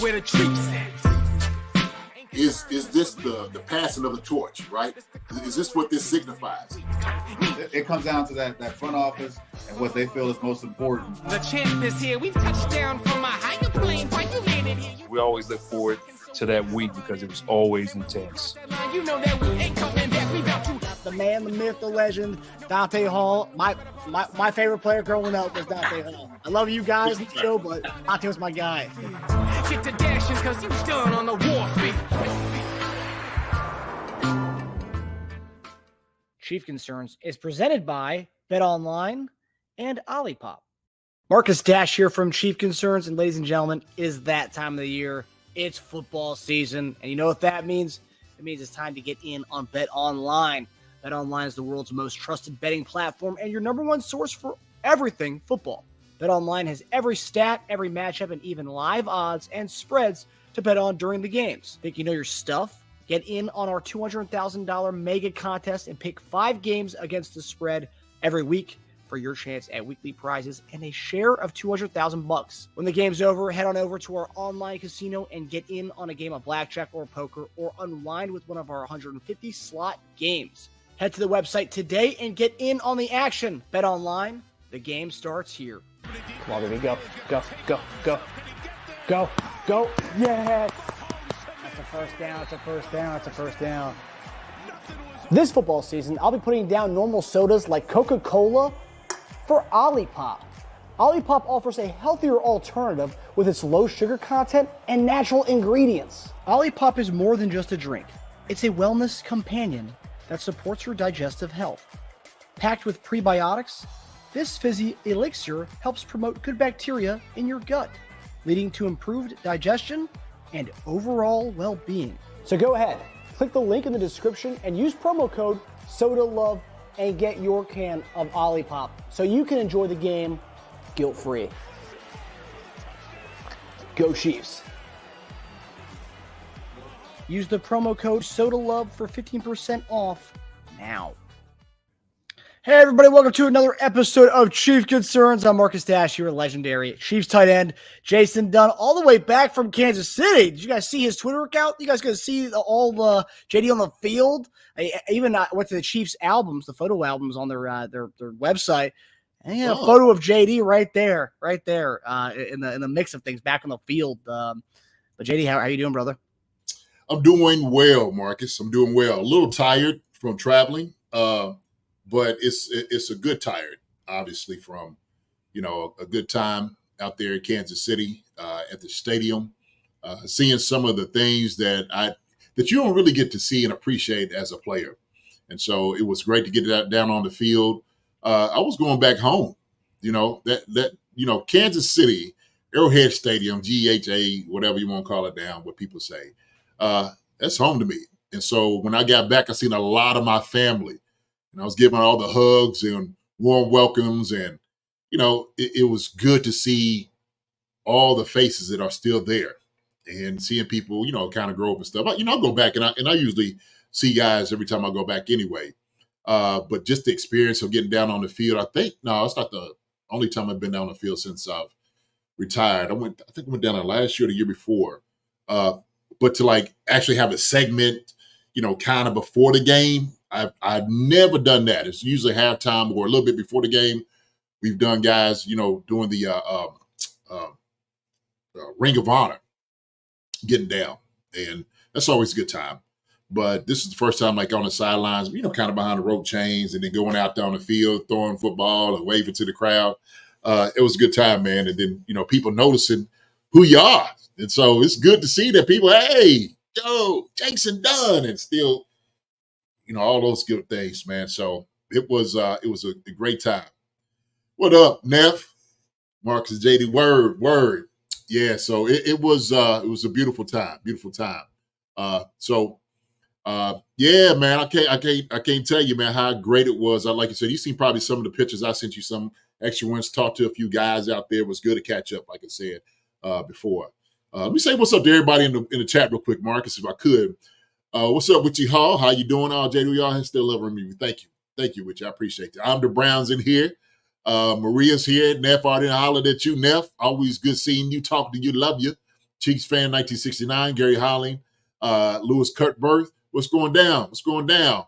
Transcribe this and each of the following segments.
where the treats at. Is this the passing of the torch, right? Is this what this signifies? It comes down to that front office and what they feel is most important. The champ is here. We've touched down from a higher plane. Why you landed here? We always look forward to that week because it was always intense. You know that we ain't coming back. We got to. The man, the myth, the legend, Dante Hall. My favorite player growing up was Dante Hall. I love you guys in the show, but Dante was my guy. Get to dashing because you done on the warfare. Chief Concerns is presented by BetOnline and Olipop. Marcus Dash here from Chief Concerns, and ladies and gentlemen, it is that time of the year. It's football season, and you know what that means? It means it's time to get in on BetOnline. BetOnline is the world's most trusted betting platform and your number one source for everything football. BetOnline has every stat, every matchup, and even live odds and spreads to bet on during the games. Think you know your stuff? Get in on our $200,000 mega contest and pick 5 games against the spread every week for your chance at weekly prizes and a share of $200,000. When the game's over, head on over to our online casino and get in on a game of blackjack or poker or unwind with one of our 150 slot games. Head to the website today and get in on the action. Bet online, the game starts here. Come on, baby, go, go, go, go, go, go, yes! That's a first down, it's a first down, it's a first down. This football season, I'll be putting down normal sodas like Coca-Cola for Olipop. Olipop offers a healthier alternative with its low sugar content and natural ingredients. Olipop is more than just a drink. It's a wellness companion that supports your digestive health. Packed with prebiotics, this fizzy elixir helps promote good bacteria in your gut, leading to improved digestion and overall well-being. So go ahead, click the link in the description and use promo code SODALOVE and get your can of Olipop so you can enjoy the game guilt-free. Go Chiefs. Use the promo code SODALOVE for 15% off now. Hey everybody, welcome to another episode of Chief Concerns. I'm Marcus Dash here, legendary Chiefs tight end Jason Dunn, all the way back from Kansas City. Did you guys see his Twitter account? You guys gonna see all the JD on the field? I went to the Chiefs albums, the photo albums on their website. And a photo of JD right there, in the mix of things back on the field. But JD, how are you doing, brother? I'm doing well, Marcus. I'm doing well. A little tired from traveling, but it's a good tired, obviously, from a good time out there in Kansas City at the stadium, seeing some of the things that you don't really get to see and appreciate as a player. And so it was great to get that down on the field. I was going back home, Kansas City, Arrowhead Stadium, GHA, whatever you want to call it down, what people say. That's home to me. And so when I got back, I seen a lot of my family, and I was giving all the hugs and warm welcomes. And, it was good to see all the faces that are still there and seeing people, kind of grow up and stuff. I'll go back and I usually see guys every time I go back anyway. But just the experience of getting down on the field, it's not the only time I've been down on the field since I've retired. I think I went down there last year or the year before. But to actually have a segment, kind of before the game, I've never done that. It's usually halftime or a little bit before the game. We've done guys, doing the Ring of Honor, getting down, and that's always a good time. But this is the first time, on the sidelines, kind of behind the rope chains, and then going out down the field, throwing football and waving to the crowd. It was a good time, man. And then, people noticing who you are. And so it's good to see that people, hey, yo, Jason Dunn, and still, all those good things, man. So it was a great time. What up, Neff? Marcus, JD, word. Yeah, so it was a beautiful time. Yeah, man, I can't tell you, man, how great it was. Like you said, you seen probably some of the pictures. I sent you some extra ones, talked to a few guys out there. It was good to catch up, like I said before. Let me say what's up to everybody in the chat real quick, Marcus, if I could. What's up with you, Hall? How you doing? JD, y'all still loving me. Thank you, Rich. I appreciate it. I'm the Browns in here. Maria's here. Neff already hollered at you, Neff. Always good seeing you, talking to you, love you. Chiefs fan 1969, Gary Holling, Louis Kurtberth. What's going down? What's going down?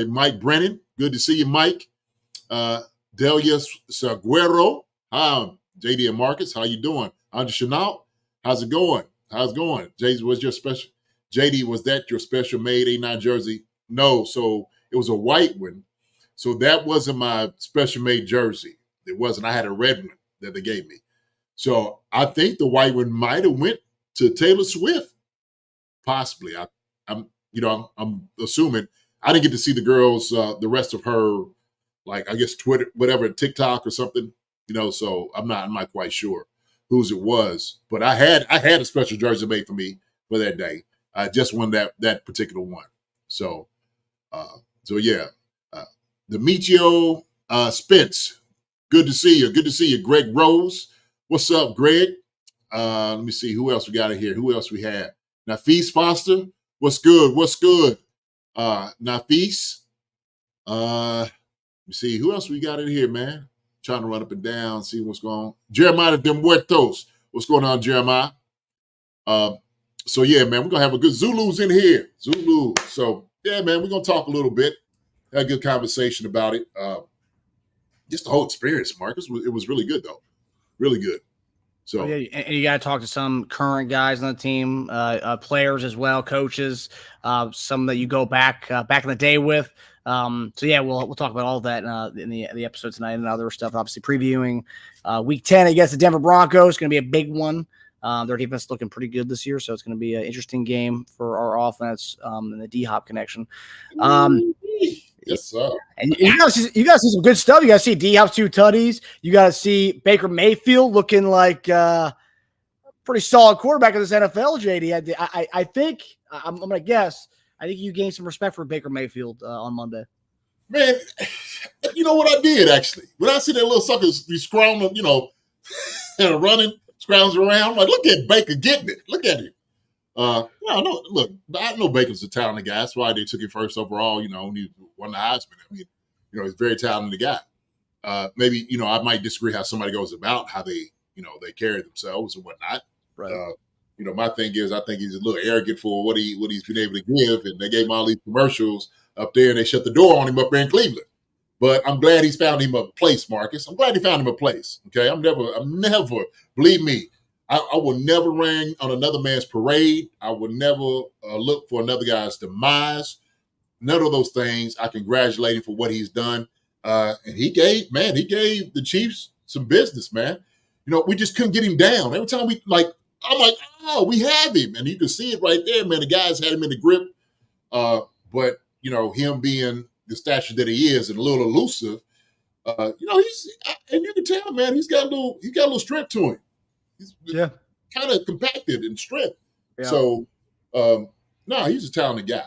Mike Brennan, good to see you, Mike. Delia Seguero. Hi, JD and Marcus. How you doing? Andre Chanel, how's it going? How's it going? JD, was that your special made 89 jersey? No, so it was a white one. So that wasn't my special made jersey. It wasn't. I had a red one that they gave me. So I think the white one might have went to Taylor Swift. Possibly. I'm assuming. I didn't get to see the girls, the rest of her, like I guess Twitter, whatever, TikTok or something, so I'm not quite sure whose it was. But I had a special jersey made for me for that day. I just won that particular one. So yeah. Demetrio Spence, good to see you. Good to see you. Greg Rose, what's up, Greg? Let me see who else we got in here. Who else we had? Nafis Foster, what's good? What's good? Nafis. Let me see who else we got in here, man. Trying to run up and down, see what's going on. Jeremiah de Muertos, what's going on, Jeremiah? So yeah, man, we're gonna have a good Zulu's in here. Zulu. So yeah, man, we're gonna talk a little bit. Had a good conversation about it. Just the whole experience, Marcus. It was really good, though. Really good. So yeah, and you got to talk to some current guys on the team, players as well, coaches, some that you go back in the day with. So yeah, we'll talk about all that in the episode tonight and other stuff. Obviously, previewing Week 10 against the Denver Broncos. Going to be a big one. Their defense is looking pretty good this year, so it's going to be an interesting game for our offense and the D-Hop connection. Yes, sir. And you got to see some good stuff. You got to see D-Hop's 2 tutties. You got to see Baker Mayfield looking like a pretty solid quarterback in this NFL, JD. I think I'm going to guess. I think you gained some respect for Baker Mayfield on Monday. Man, you know what I did, actually? When I see that little sucker be scrambling, and running, scrounges around, I'm like, look at Baker getting it. Look at him. I know Baker's a talented guy. That's why they took him first overall, he won the Heisman. I mean, he's a very talented guy. Maybe, I might disagree how somebody goes about how they, they carry themselves and whatnot. Right. My thing is, I think he's a little arrogant for what he's been able to give. And they gave him all these commercials up there and they shut the door on him up there in Cleveland. But I'm glad he's found him a place, Marcus. I'm glad he found him a place. Okay. I'm never, believe me, I will never rain on another man's parade. I will never look for another guy's demise. None of those things. I congratulate him for what he's done. And he gave the Chiefs some business, man. We just couldn't get him down. Every time I'm like, oh, we have him. And you can see it right there, man. The guys had him in the grip. But, him being the stature that he is and a little elusive, and you can tell, man, he's got a little strength to him. He's kind of compacted in strength. Yeah. So, he's a talented guy.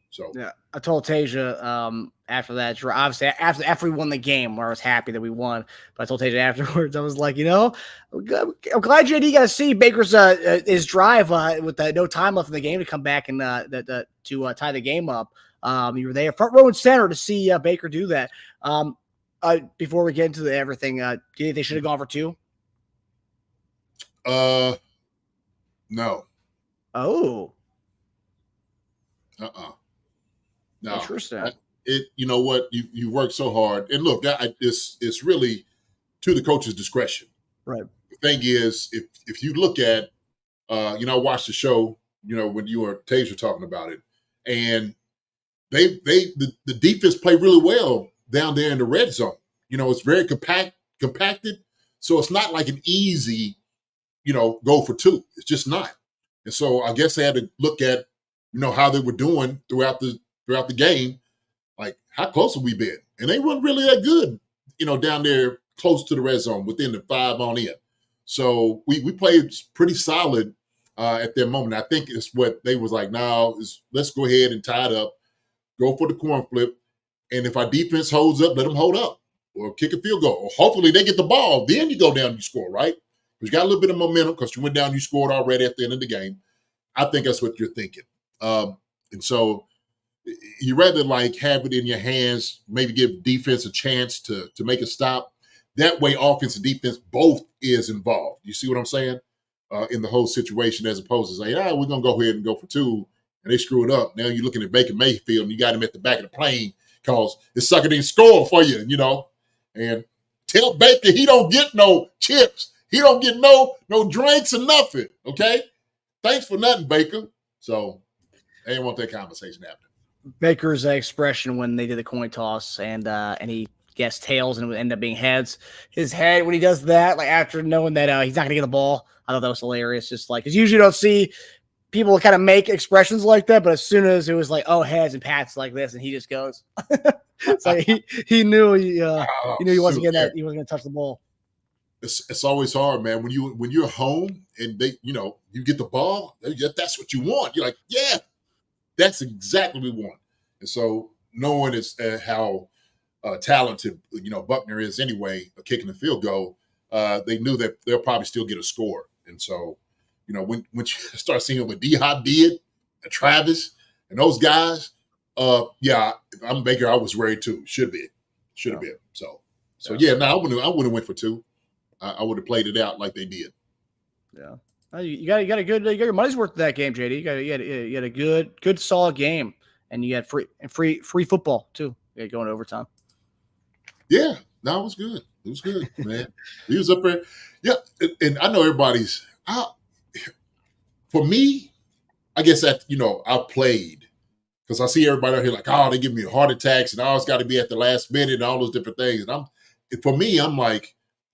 So yeah, I told Tasia after that, obviously after we won the game, where I was happy that we won, but I told Tasia afterwards, I was like, I'm glad JD got to see Baker's his drive with no time left in the game to come back and to tie the game up. You were there front row and center to see Baker do that. Before we get into everything, do you think they should have gone for 2? No. Oh. No. Interesting. You know what? You worked so hard, and look, it's really to the coach's discretion. Right. The thing is, if you look at, I watched the show, when you or Tage were talking about it, and the defense played really well down there in the red zone. It's very compacted, so it's not like an easy, go for 2. It's just not. And so I guess they had to look at, how they were doing throughout the game. Like, how close have we been? And they weren't really that good, down there close to the red zone within the 5 on in. So we played pretty solid at that moment. I think it's what they was like, now let's go ahead and tie it up, go for the coin flip. And if our defense holds up, let them hold up or kick a field goal. Or hopefully they get the ball. Then you go down and you score, right? Because you got a little bit of momentum because you went down, you scored already at the end of the game. I think that's what you're thinking. And so you rather have it in your hands, maybe give defense a chance to make a stop. That way, offense and defense both is involved. You see what I'm saying? in the whole situation as opposed to saying, we're going to go ahead and go for 2, and they screw it up. Now you're looking at Baker Mayfield, and you got him at the back of the plane because his sucker didn't score for you, and tell Baker he don't get no chips. He don't get no drinks or nothing, okay? Thanks for nothing, Baker. So I didn't want that conversation happening. Baker's expression when they did the coin toss and he guessed tails and it would end up being heads. His head when he does that, like after knowing that he's not going to get the ball, I thought that was hilarious. Just like, because usually you don't see people kind of make expressions like that, but as soon as it was like, oh, heads and pats like this, and he just goes. It's like he knew he wasn't getting that. He wasn't going to touch the ball. It's always hard, man. When you're home and they, you get the ball, that's what you want. You're like, yeah, that's exactly what we want. And so knowing is how talented, Buckner is anyway, kicking the field goal, they knew that they'll probably still get a score. And so, when you start seeing what D-Hop did, and Travis, and those guys, if I'm Baker, I was ready too. Should have been. So I wouldn't have went for 2. I would have played it out like they did. Yeah. You got your money's worth of that game, JD. You had a good solid game, and you had free football too. Going to overtime. Yeah, no, it was good. It was good, man. He was up there. Yeah, and I know everybody's. For me, I guess that I played because I see everybody out here like, they give me heart attacks, and I always got to be at the last minute and all those different things. And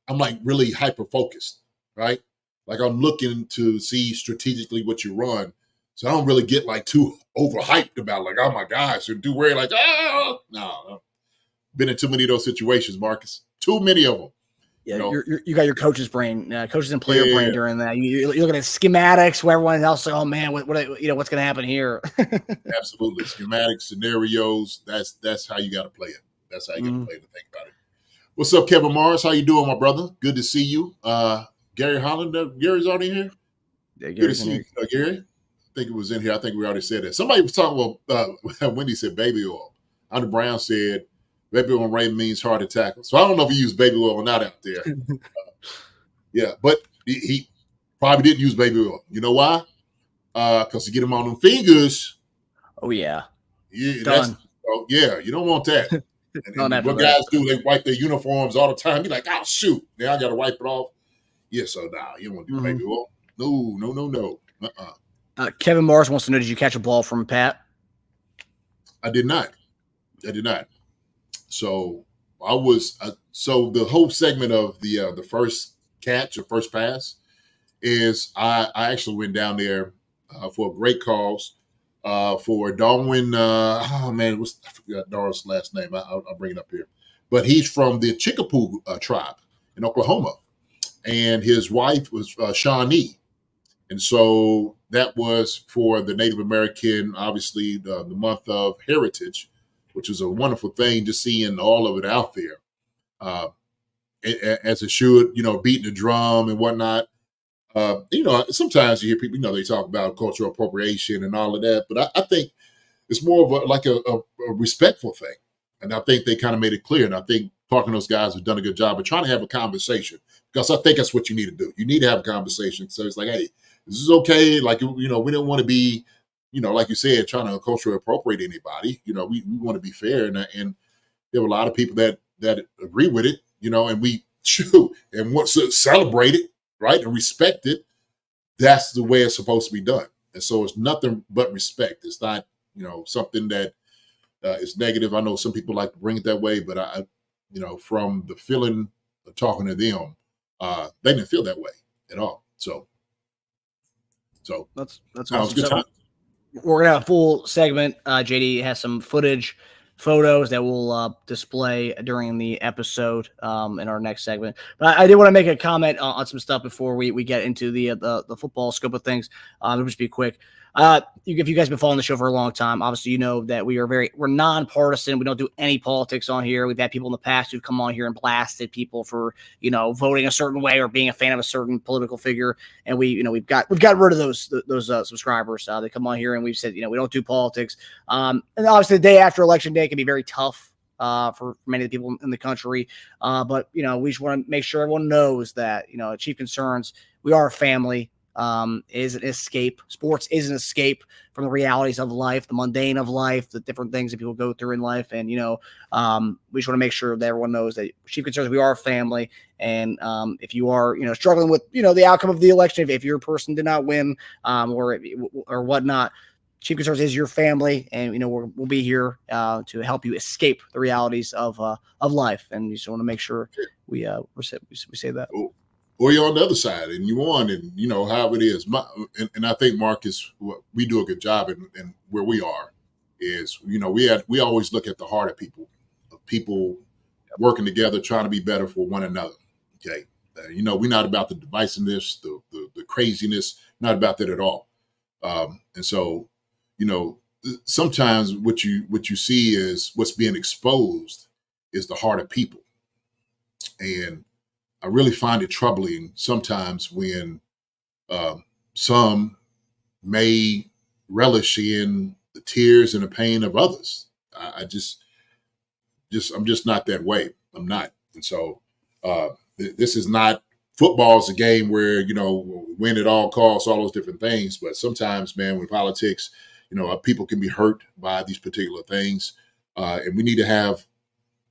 I'm like really hyper focused, right? Like I'm looking to see strategically what you run. So I don't really get like too overhyped about like, oh my gosh, or do worry like, no. Been in too many of those situations, Marcus. Too many of them. Yeah, you got your coach's brain, coaches and player brain during that. You're looking at schematics where everyone else like, oh man, what's going to happen here? Absolutely, schematics, scenarios. That's how you got to play it. That's how you got to play it. To think about it. What's up, Kevin Morris? How you doing, my brother? Good to see you. Gary Holland. Gary's already here. Yeah, good to see you, Gary. I think it was in here. I think we already said that. Somebody was talking about Wendy said baby oil. Hunter Brown said baby oil rain means hard to tackle. So I don't know if he used baby oil or not out there. But he probably didn't use baby oil. You know why? Because to get him on them fingers. Oh yeah. Done. You don't want that. And what guys do, they wipe their uniforms all the time. You're like, oh shoot, now I got to wipe it off. Yeah, so you don't want to do baby oil. No. Kevin Morris wants to know: did you catch a ball from Pat? I did not. So I was. So the whole segment of the first catch or first pass is I actually went down there for a great cause for Darwin. I forgot Darwin's last name. I'll bring it up here. But he's from the Chickapow tribe in Oklahoma, and his wife was Shawnee. And so that was for the Native American, obviously, the month of heritage, which was a wonderful thing to seeing all of it out there. As it should, beating the drum and whatnot. Sometimes you hear people, they talk about cultural appropriation and all of that, but I think it's more of a respectful thing. And I think they kind of made it clear. And I think talking to those guys have done a good job of trying to have a conversation, because I think that's what you need to do. You need to have a conversation. So it's like, hey, this is okay. Like, we don't want to be, like you said, trying to culturally appropriate anybody. We want to be fair. And there were a lot of people that agree with it, and we and want to celebrate it, right? And respect it. That's the way it's supposed to be done. And so it's nothing but respect. It's not, something that is negative. I know some people like to bring it that way, but I from the feeling of talking to them, they didn't feel that way at all. So that's awesome. Good time. We're gonna have a full segment. JD has some photos that we'll display during the episode in our next segment. But I did want to make a comment on some stuff before we get into the football scope of things. It'll just be quick. If you guys have been following the show for a long time, obviously you know that we're nonpartisan. We don't do any politics on here. We've had people in the past who've come on here and blasted people for voting a certain way or being a fan of a certain political figure, and we've got rid of those subscribers. They come on here and we've said we don't do politics. And obviously the day after election day can be very tough for many of the people in the country. But we just want to make sure everyone knows that Chief Concerns, we are a family. is an escape. Sports is an escape from the realities of life, the mundane of life, the different things that people go through in life. And, we just want to make sure that everyone knows that Chief Concerns, we are a family. And if you are, struggling with, the outcome of the election, if your person did not win or whatnot, Chief Concerns is your family, and we'll be here to help you escape the realities of life. And we just want to make sure we say that. Or you're on the other side and you won, and how it is. And I think, Marcus, we do a good job in where we are is we always look at the heart of people working together, trying to be better for one another. Okay, we're not about the divisiveness, the craziness, not about that at all. And so. Sometimes what you see is what's being exposed is the heart of people. And I really find it troubling sometimes when some may relish in the tears and the pain of others. I'm just not that way. I'm not. And so this is not football's a game where, win at all costs, all those different things. But sometimes, man, with politics, people can be hurt by these particular things. And we need to have,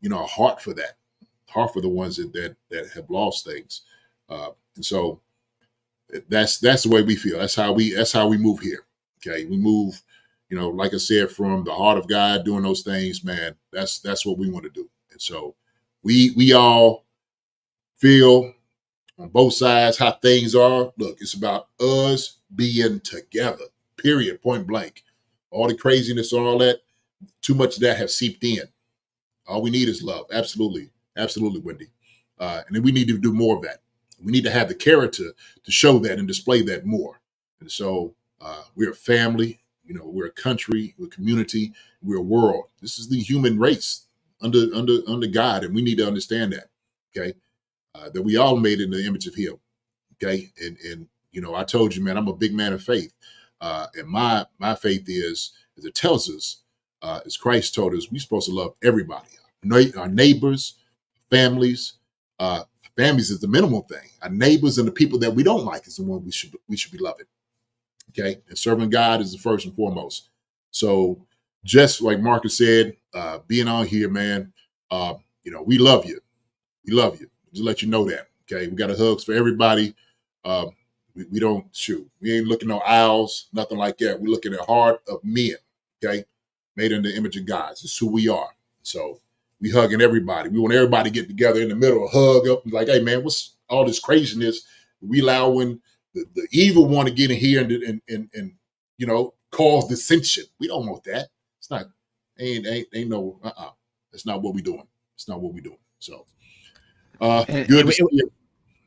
a heart for that, heart for the ones that have lost things. And so that's the way we feel. That's how we move here. Okay. We move, like I said, from the heart of God, doing those things, man, that's what we want to do. And so we all feel on both sides how things are. Look, it's about us being together, period, point blank. All the craziness and all that, too much of that have seeped in. All we need is love. Absolutely. Absolutely, Wendy. And then we need to do more of that. We need to have the character to show that and display that more. And so we're a family, we're a country, we're a community, we're a world. This is the human race under God, and we need to understand that, okay? That we all made in the image of Him, okay? And I told you, man, I'm a big man of faith. And my faith is, as it tells us, as Christ told us, we're supposed to love everybody, our neighbors, families. Families is the minimal thing. Our neighbors and the people that we don't like is the one we should be loving. Okay, and serving God is the first and foremost. So, just like Marcus said, being on here, man, we love you. We love you. Just let you know that. Okay, we got a hugs for everybody. We don't shoot. We ain't looking no owls, nothing like that. We're looking at heart of men, okay? Made in the image of God. It's who we are. So we hugging everybody. We want everybody to get together in the middle, hug up, and like, hey, man, what's all this craziness? We allowing the evil one to get in here and cause dissension. We don't want that. It's not, ain't no, That's not what we're doing. It's not what we're doing. So good to see you.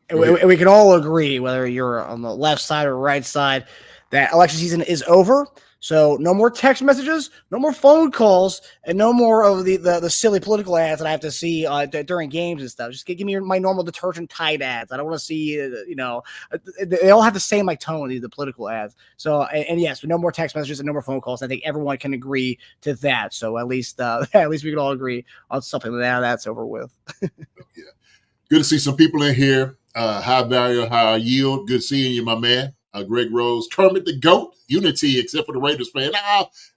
And we can all agree, whether you're on the left side or right side, that election season is over. So no more text messages, no more phone calls, and no more of the silly political ads that I have to see during games and stuff. Just give me my normal detergent Tide ads. I don't want to see, they all have the same tone, the political ads. So, and yes, no more text messages and no more phone calls. I think everyone can agree to that. So at least we can all agree on something that's over with. Yeah. Good to see some people in here. High value, high yield. Good seeing you, my man. Greg Rose, Kermit the GOAT, Unity, except for the Raiders fan.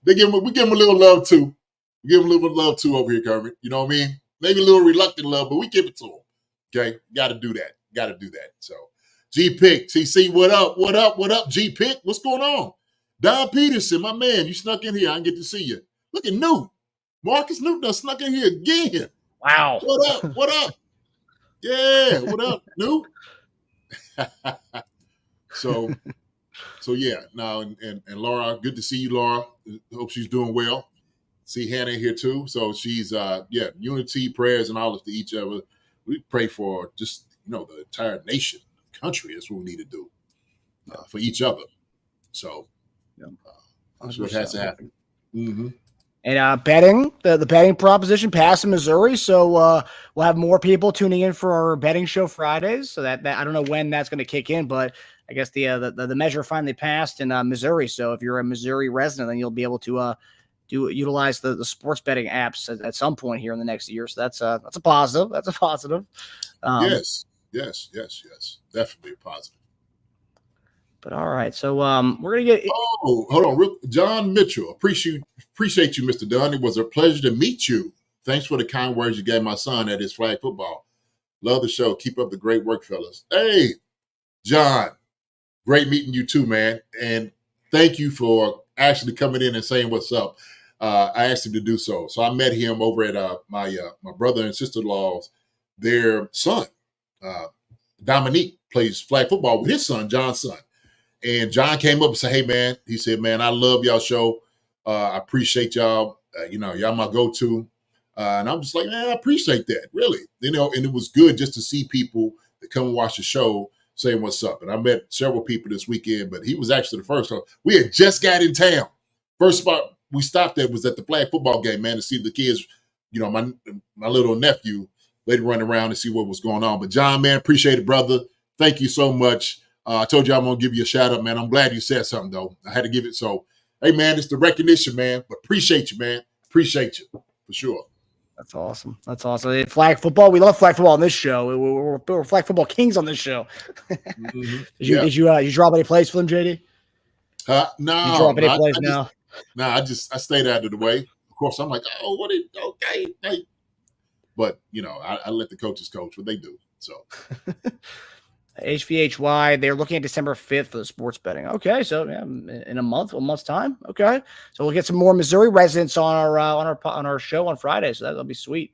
We give him a little love too. We give him a little bit of love too over here, Kermit. You know what I mean? Maybe a little reluctant love, but we give it to him. Okay, got to do that. So, G-Pick, TC, what up? What up, G-Pick? What's going on? Don Peterson, my man, you snuck in here. I didn't get to see you. Look at Newt. Marcus Newt done snuck in here again. Wow. What up? Yeah, what up, Newt? So yeah. Now and Laura, good to see you, Laura. Hope she's doing well. See Hannah here too. So she's unity, prayers, and all of to each other. We pray for just the entire nation, country. That's what we need to do for each other. So that's what has to happen. Mm-hmm. And betting, the betting proposition passed in Missouri, so we'll have more people tuning in for our betting show Fridays. So that I don't know when that's going to kick in, but I guess the measure finally passed in Missouri. So if you're a Missouri resident, then you'll be able to utilize the sports betting apps at some point here in the next year. So that's a positive. That's a positive. Yes, definitely a positive. But all right, so we're gonna get. Oh, hold on, John Mitchell. Appreciate you, Mr. Dunn. It was a pleasure to meet you. Thanks for the kind words you gave my son at his flag football. Love the show. Keep up the great work, fellas. Hey, John, great meeting you too, man. And thank you for actually coming in and saying what's up. I asked him to do so. So I met him over at my brother and sister-in-law's, their son. Dominique plays flag football with his son, John's son. And John came up and said, hey, man, he said, man, I love y'all show. I appreciate y'all. Y'all my go-to. And I'm just like, man, I appreciate that, really. And it was good just to see people that come and watch the show saying what's up. And I met several people this weekend, but he was actually the first. We had just got in town. First spot we stopped at was at the flag football game, man, to see the kids, my little nephew, they'd run around and see what was going on. But John, man, appreciate it, brother. Thank you so much. I told you I'm going to give you a shout out, man. I'm glad you said something, though. I had to give it. So, hey, man, it's the recognition, man. But appreciate you, man. Appreciate you for sure. That's awesome. That's awesome. Flag football. We love flag football on this show. We're flag football kings on this show. Mm-hmm. Did you drop any plays for them, JD? No. You drop any plays now? No, I stayed out of the way. Of course, I'm like, okay. Hey. But, I let the coaches coach what they do. So. HVHY, they're looking at December 5th for the sports betting. Okay, so yeah, in a month's time. Okay, so we'll get some more Missouri residents on our show on Friday. So that'll be sweet.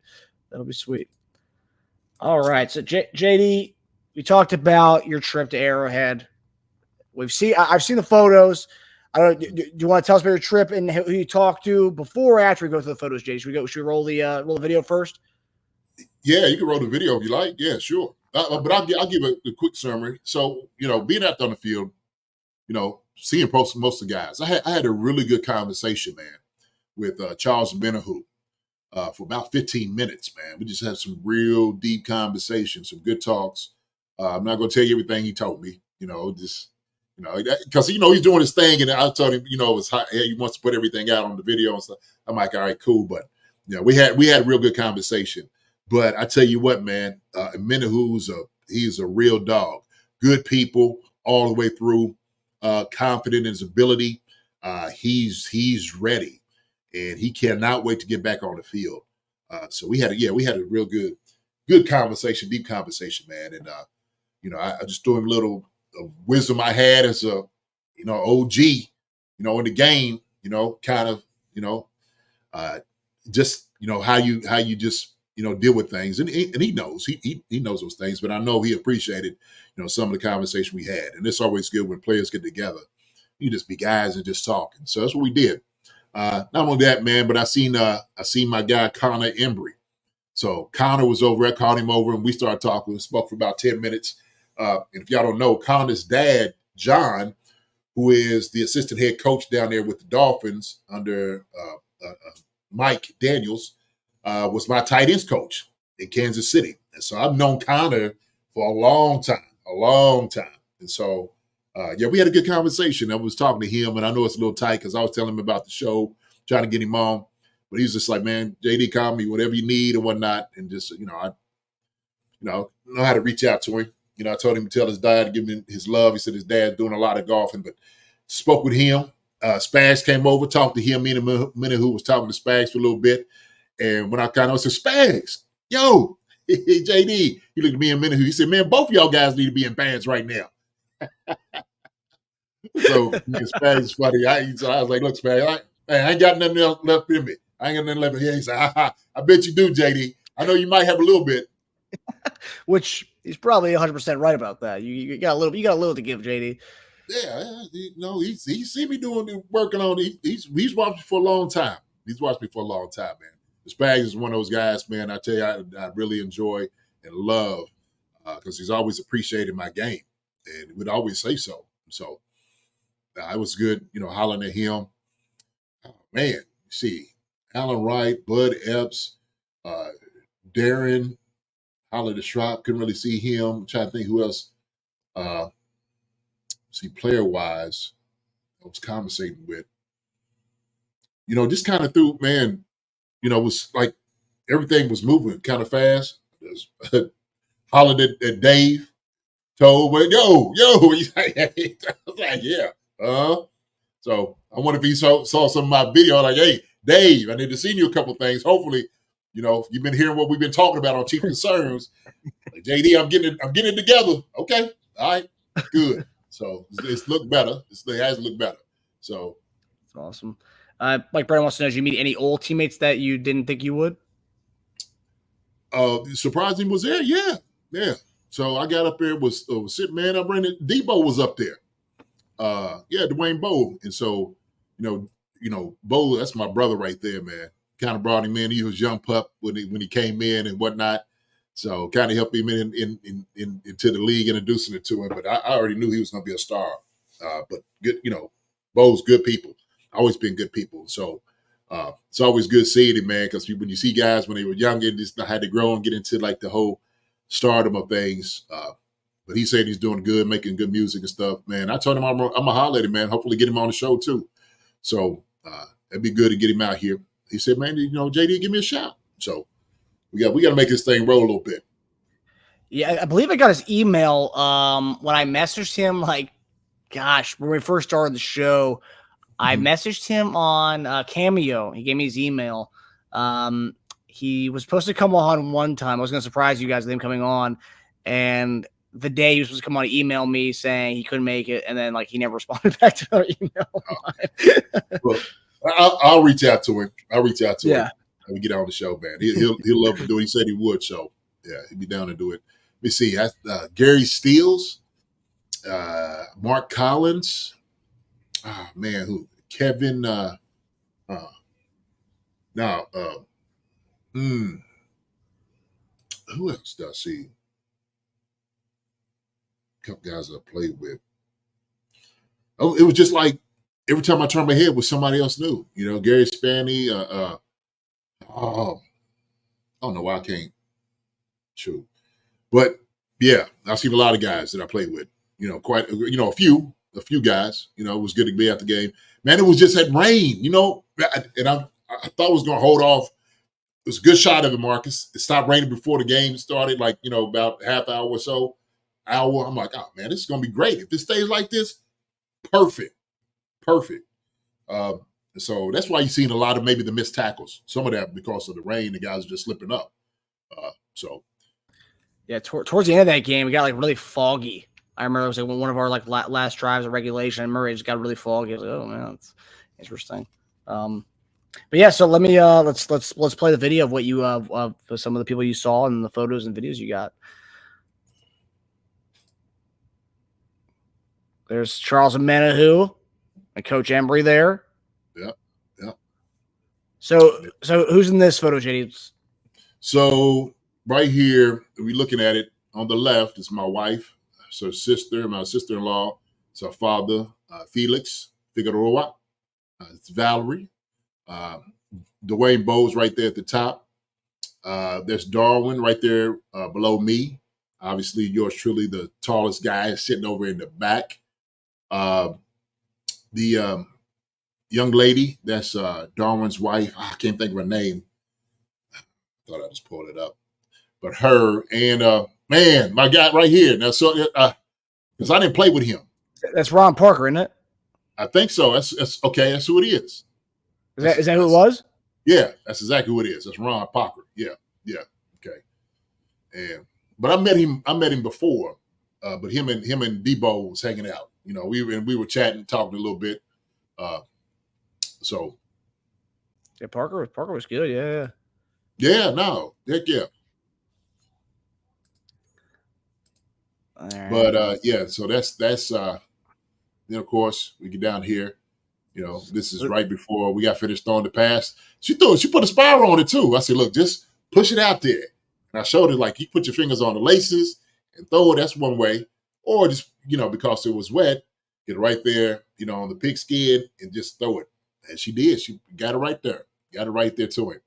All right, so JD, we talked about your trip to Arrowhead. I've seen the photos. Do you want to tell us about your trip and who you talked to before or after we go through the photos, JD? Should we roll the video first? Yeah, you can roll the video if you like. Yeah, sure. But I'll give a quick summary. So, being out on the field, seeing most of the guys, I had a really good conversation, man, with Charles Benahu for about 15 minutes, man. We just had some real deep conversations, some good talks. I'm not going to tell you everything he told me, because, he's doing his thing. And I told him, it's hot. He wants to put everything out on the video and stuff. I'm like, all right, cool. But, we had a real good conversation. But I tell you what, man, Menahu's he's a real dog. Good people all the way through, confident in his ability. He's ready, and he cannot wait to get back on the field. So we had a real good conversation, deep conversation, man. And I just threw him a little wisdom I had as a OG, in the game, kind of, just how you just deal with things, and he knows he knows those things. But I know he appreciated some of the conversation we had, and it's always good when players get together. You just be guys and just talking. So that's what we did. Not only that, man, but I seen my guy Connor Embry. So Connor was over. I called him over, and we started talking. We spoke for about 10 minutes. And if y'all don't know, Connor's dad, John, who is the assistant head coach down there with the Dolphins under Mike Daniels, was my tight ends coach in Kansas City. And so I've known Connor for a long time. And so, we had a good conversation. I was talking to him, and I know it's a little tight because I was telling him about the show, trying to get him on. But he's just like, man, JD, call me, whatever you need and whatnot. And just, I know how to reach out to him. I told him to tell his dad to give him his love. He said his dad's doing a lot of golfing, but spoke with him. Spags came over, talked to him. Me and Menahu was talking to Spags for a little bit. And when I kind of said, Spags, yo, JD, he looked at me and Menahu. He said, man, both of y'all guys need to be in bands right now. So Spags is funny. So I was like, look, Spags, I ain't got nothing else left in me. I ain't got nothing left in me. He said, I bet you do, JD. I know you might have a little bit. Which he's probably 100% right about that. You got a little to give, JD. Yeah, he's seen me working on it. He's watched me for a long time. Man. Spags is one of those guys, man. I tell you, I really enjoy and love because he's always appreciated my game and would always say so. So it was good, hollering at him. Man, see, Alan Wright, Bud Epps, Darren, Holly the Schrock, couldn't really see him. I'm trying to think who else. Player-wise, I was conversating with. Just kind of through, man, it was like everything was moving kind of fast. Hollered at Dave. told, but yo, he's like, I was like, yeah. So I wonder if he saw some of my video, like, hey, Dave, I need to see you a couple things. Hopefully, you've been hearing what we've been talking about on Chief Concerns. Like, JD, I'm getting it together. Okay. All right. Good. So it's looked better. It has looked better. So that's awesome. Like Brandon wants to know, did you meet any old teammates that you didn't think you would? Surprising was there, yeah. So I got up there, was sitting, man. I ran it. Debo was up there. Dwayne Bowe. And so, Bowe, that's my brother right there, man. Kind of brought him in. He was young pup when he came in and whatnot. So kind of helped him into the league, introducing it to him. But I already knew he was going to be a star. But good, Bowe's good people. Always been good people. So it's always good seeing him, man, because when you see guys when they were younger, just had to grow and get into like the whole stardom of things. But he said he's doing good, making good music and stuff, man. I told him I'm going to holler at him, man. Hopefully get him on the show too. So it'd be good to get him out here. He said, man, JD, give me a shout. So we got to make this thing roll a little bit. Yeah, I believe I got his email when I messaged him, when we first started the show. I messaged him on Cameo. He gave me his email. He was supposed to come on one time. I was going to surprise you guys with him coming on. And the day he was supposed to come on, he emailed me saying he couldn't make it. And then he never responded back to our email. Well, I'll reach out to him. him. We get on the show, man. He'll love to do it. He said he would. So yeah, he'd be down to do it. Let me see. Gary Steele, Mark Collins. Oh man, who? Kevin. Who else does I see? A couple guys I played with. Oh, it was just like every time I turned my head was somebody else new. Gary Spanny. I don't know why I can't. True, but yeah, I've seen a lot of guys that I played with. Quite. A few guys. It was good to be at the game. Man, it was just that rain. And I thought it was going to hold off. It was a good shot of it, Marcus. It stopped raining before the game started, about half hour or so. Hour. I'm like, oh man, this is going to be great. If this stays like this, perfect. So that's why you've seen a lot of maybe the missed tackles. Some of that because of the rain, the guys are just slipping up. Yeah, towards the end of that game, we got really foggy. I remember it was one of our last drives of regulation, and Murray just got really foggy. I was like, oh man, that's interesting. But yeah, so let me let's play the video of what you of some of the people you saw and the photos and videos you got. There's Charles Omenihu and Coach Embry there. Yeah. So who's in this photo, JD? So right here, we're looking at it on the left is my wife, it's her sister, my sister-in-law, it's her father, Felix Figueroa. It's Valerie. Dwayne Bowe's right there at the top. There's Darwin right there below me. Obviously, yours truly, the tallest guy, sitting over in the back. The young lady, that's Darwin's wife. I can't think of her name. Thought I just pulled it up. But her and, man, my guy right here. Now, so, because I didn't play with him. That's Ron Parker, isn't it? I think so. That's okay. That's who it is. Is that who it was? Yeah, that's exactly who it is. That's Ron Parker. Yeah. Okay. But I met him before. But him and Debo was hanging out. We were chatting, talking a little bit. So. Yeah, Parker was good. Yeah. Yeah. No. Heck yeah. Right. But yeah. So that's then of course we get down here. This is right before we got finished throwing the pass. She put a spiral on it too. I said, look, just push it out there. And I showed her you put your fingers on the laces and throw it. That's one way. Or just, because it was wet, get it right there, on the pigskin and just throw it. And she did. She got it right there. Got it right there to him.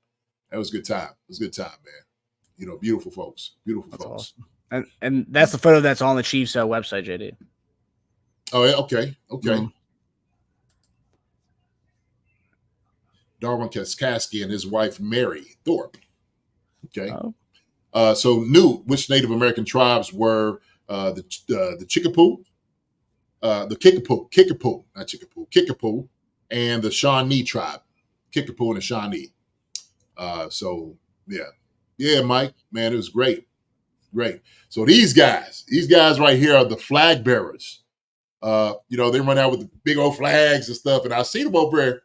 That was a good time. It was a good time, man. Beautiful folks. Beautiful that's folks. Awesome. And that's the photo that's on the Chiefs website, JD. Oh, yeah. Okay. Mm-hmm. Darwin Kaskasky and his wife, Mary Thorpe. Okay. Oh. So knew which Native American tribes were the Kickapoo, not Kickapoo, Kickapoo, and the Shawnee tribe, Kickapoo and the Shawnee. So yeah, Mike, man, it was great. So these guys right here are the flag bearers. They run out with the big old flags and stuff, and I see them over there,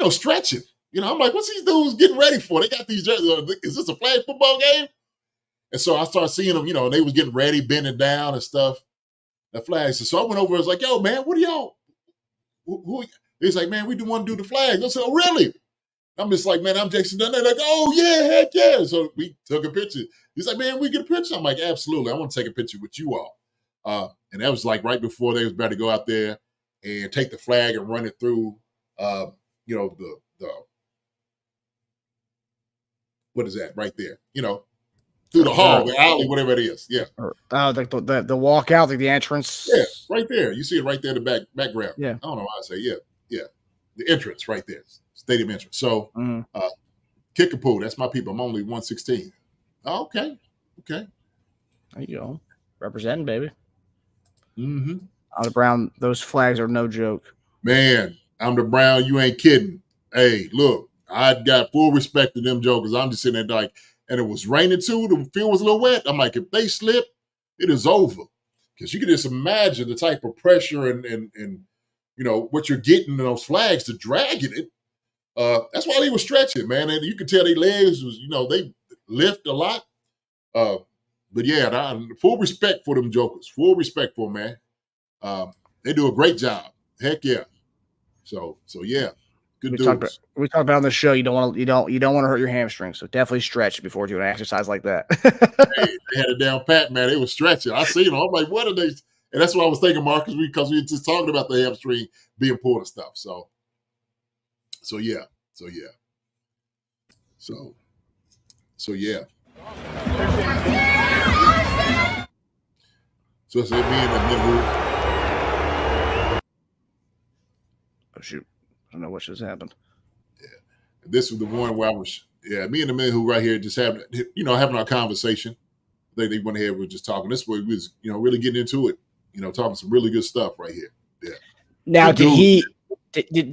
stretching. I'm like, what's these dudes getting ready for? They got these jerseys. Is this a flag football game? And so I started seeing them, and they was getting ready, bending down and stuff. The flags. And so I went over and was like, yo, man, what are y'all? Who? He's like, man, we do want to do the flags. I said, oh, really? I'm just like, man, I'm Jason Dunn. They're like, oh, yeah, heck yeah. So we took a picture. He's like, man, we get a ppicture. I'm like, absolutely. I want to take a picture with you all. And that was like right before they was about to go out there and take the flag and run it through, the what is that right there? Through the hall, the alley, whatever it is. Yeah. Like the walkout, like the entrance. Yeah, right there. You see it right there in the background. Yeah. I don't know why I say yeah. The entrance right there, stadium entrance. So, Kickapoo, that's my people. I'm only 116. Oh, okay. There you go, representing, baby. Mm-hmm. On the Brown, those flags are no joke. Man, I'm the Brown. You ain't kidding. Hey, look, I got full respect to them jokers. I'm just sitting there like, and it was raining too. The field was a little wet. I'm like, if they slip, it is over. Because you can just imagine the type of pressure and what you're getting in those flags to dragging it. That's why they were stretching, man. And you could tell their legs was, they lift a lot. But yeah, full respect for them jokers. Full respect for them, man. They do a great job. Heck yeah. So yeah. Good dudes. We talked about on the show. You don't want to hurt your hamstrings, so definitely stretch before doing an exercise like that. Hey, they had it down pat, man. They were stretching. I seen them. I'm like, what are they? And that's what I was thinking, Marcus, because we were just talking about the hamstring being pulled and stuff. So yeah. So yeah. So it's me in the middle. Oh shoot. I don't know what just happened. Yeah. This was the one where I was, me and the man who right here just having our conversation. They went ahead, we were just talking. This way we was, really getting into it, talking some really good stuff right here. Yeah. Now, did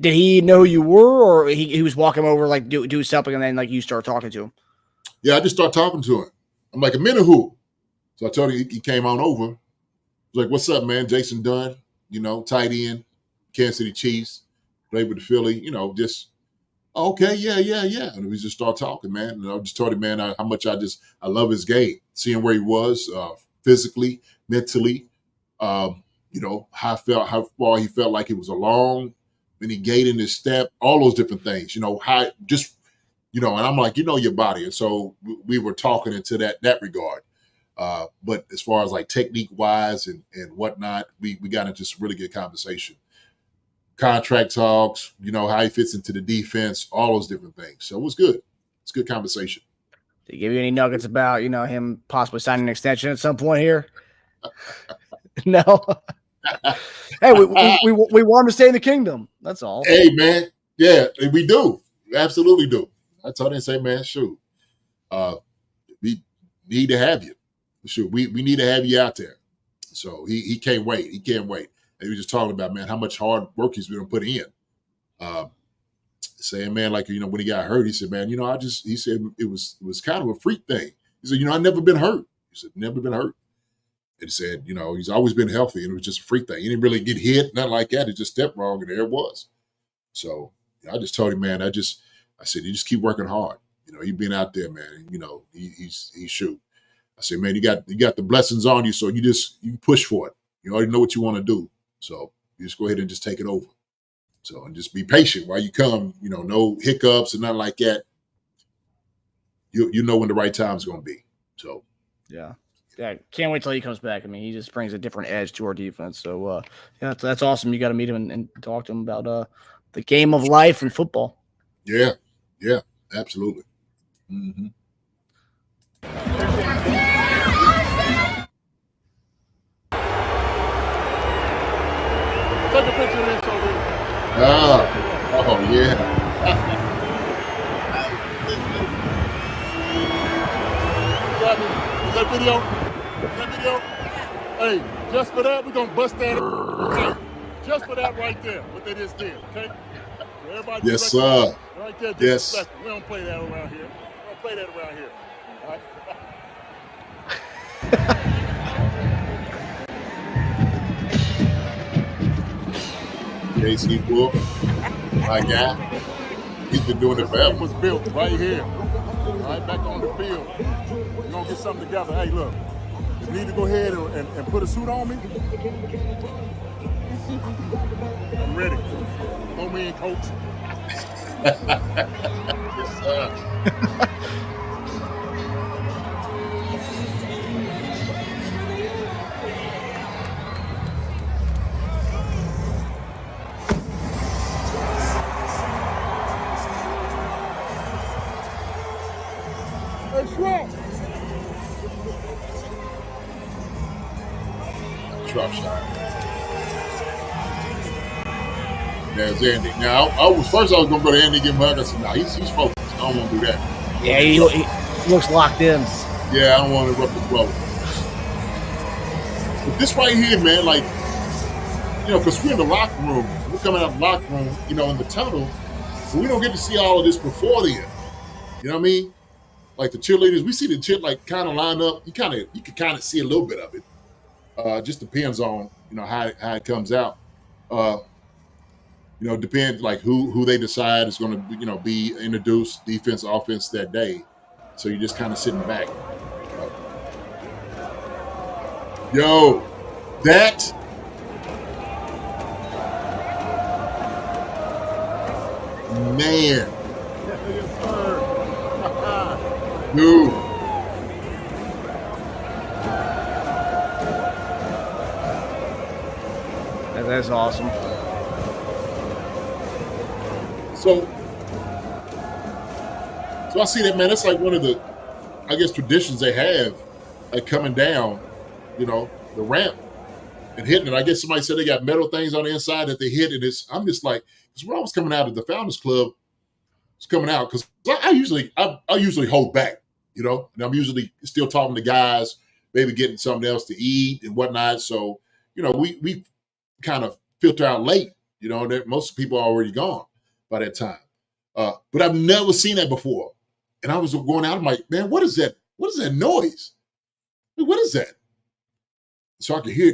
he know who you were, or he was walking over like do something and then like you start talking to him? Yeah, I just start talking to him. I'm like, a minute who? So I told him he came on over. I was like, what's up, man? Jason Dunn, tight end, Kansas City Chiefs. Played with the Philly, just okay, yeah. And we just start talking, man. And I just told him, man, how much I love his game, seeing where he was physically, mentally, how far he felt like he was along, when he gained his step, all those different things, and I'm like, your body. And so we were talking into that regard. But as far as like technique wise and whatnot, we got into some really good conversation. Contract talks, how he fits into the defense, all those different things. So it was good. It's good conversation. Did he give you any nuggets about, him possibly signing an extension at some point here? No. Hey, we want him to stay in the kingdom. That's all. Hey, man. Yeah, we do. We absolutely do. I told him, say, man, shoot. We need to have you. Shoot, we need to have you out there. So he can't wait. He can't wait. And he was just talking about, man, how much hard work he's been putting in. Saying, man, like, when he got hurt, he said, man, he said it was kind of a freak thing. He said, I've never been hurt. He said, never been hurt. And he said, he's always been healthy, and it was just a freak thing. He didn't really get hit, nothing like that. He just stepped wrong, and there it was. So I just told him, man, I said, you just keep working hard. You've been out there, man. He's shoot. I said, man, you got the blessings on you, so you push for it. You already know what you want to do. So you just go ahead and just take it over. So, and just be patient while you come, no hiccups and nothing like that. You know when the right time is going to be. So, yeah. Can't wait till he comes back. I mean, he just brings a different edge to our defense. So, that's awesome. You got to meet him and talk to him about the game of life and football. Yeah, absolutely. Mm-hmm. Take a picture of this over here. Oh yeah. Is that video? Hey, just for that, we're gonna bust that. Hey, just for that right there, what they just did, okay? So everybody, yes, sir. Right there, yes. We don't play that around here. We don't play that around here. All right? JC Book, my guy. He's been doing it forever. It was built right here, right back on the field. We're gonna get something together. Hey, look, you need to go ahead and put a suit on me. I'm ready. Throw me in, coach. Yes, sir. Drop shot. There's Andy. Now, I was going to go to Andy and give him a hug. I said, no, he's focused. I don't want to do that. Yeah, he looks locked in. Yeah, I don't want to interrupt the flow. But this right here, man, like, you know, because we're in the locker room. We're coming out of the locker room, you know, in the tunnel. So we don't get to see all of this before the end. You know what I mean? Like the cheerleaders, we see the cheer like kind of line up. You can kind of see a little bit of it. Just depends on, you know, how it comes out. You know, depends like who they decide is going to, you know, be introduced, defense, offense that day. So you're just kind of sitting back. Yo, that. Man. Dude. That's awesome. So I see that, man. That's like one of the, I guess, traditions they have, like coming down, you know, the ramp and hitting it. I guess somebody said they got metal things on the inside that they hit, and I'm just like, because when I was coming out of the Founders Club, it's coming out because I usually hold back, you know, and I'm usually still talking to guys, maybe getting something else to eat and whatnot. So, you know, we kind of filter out late, you know, that most people are already gone by that time. But I've never seen that before. And I was going out, I'm like, man, what is that? What is that noise? What is that? So I could hear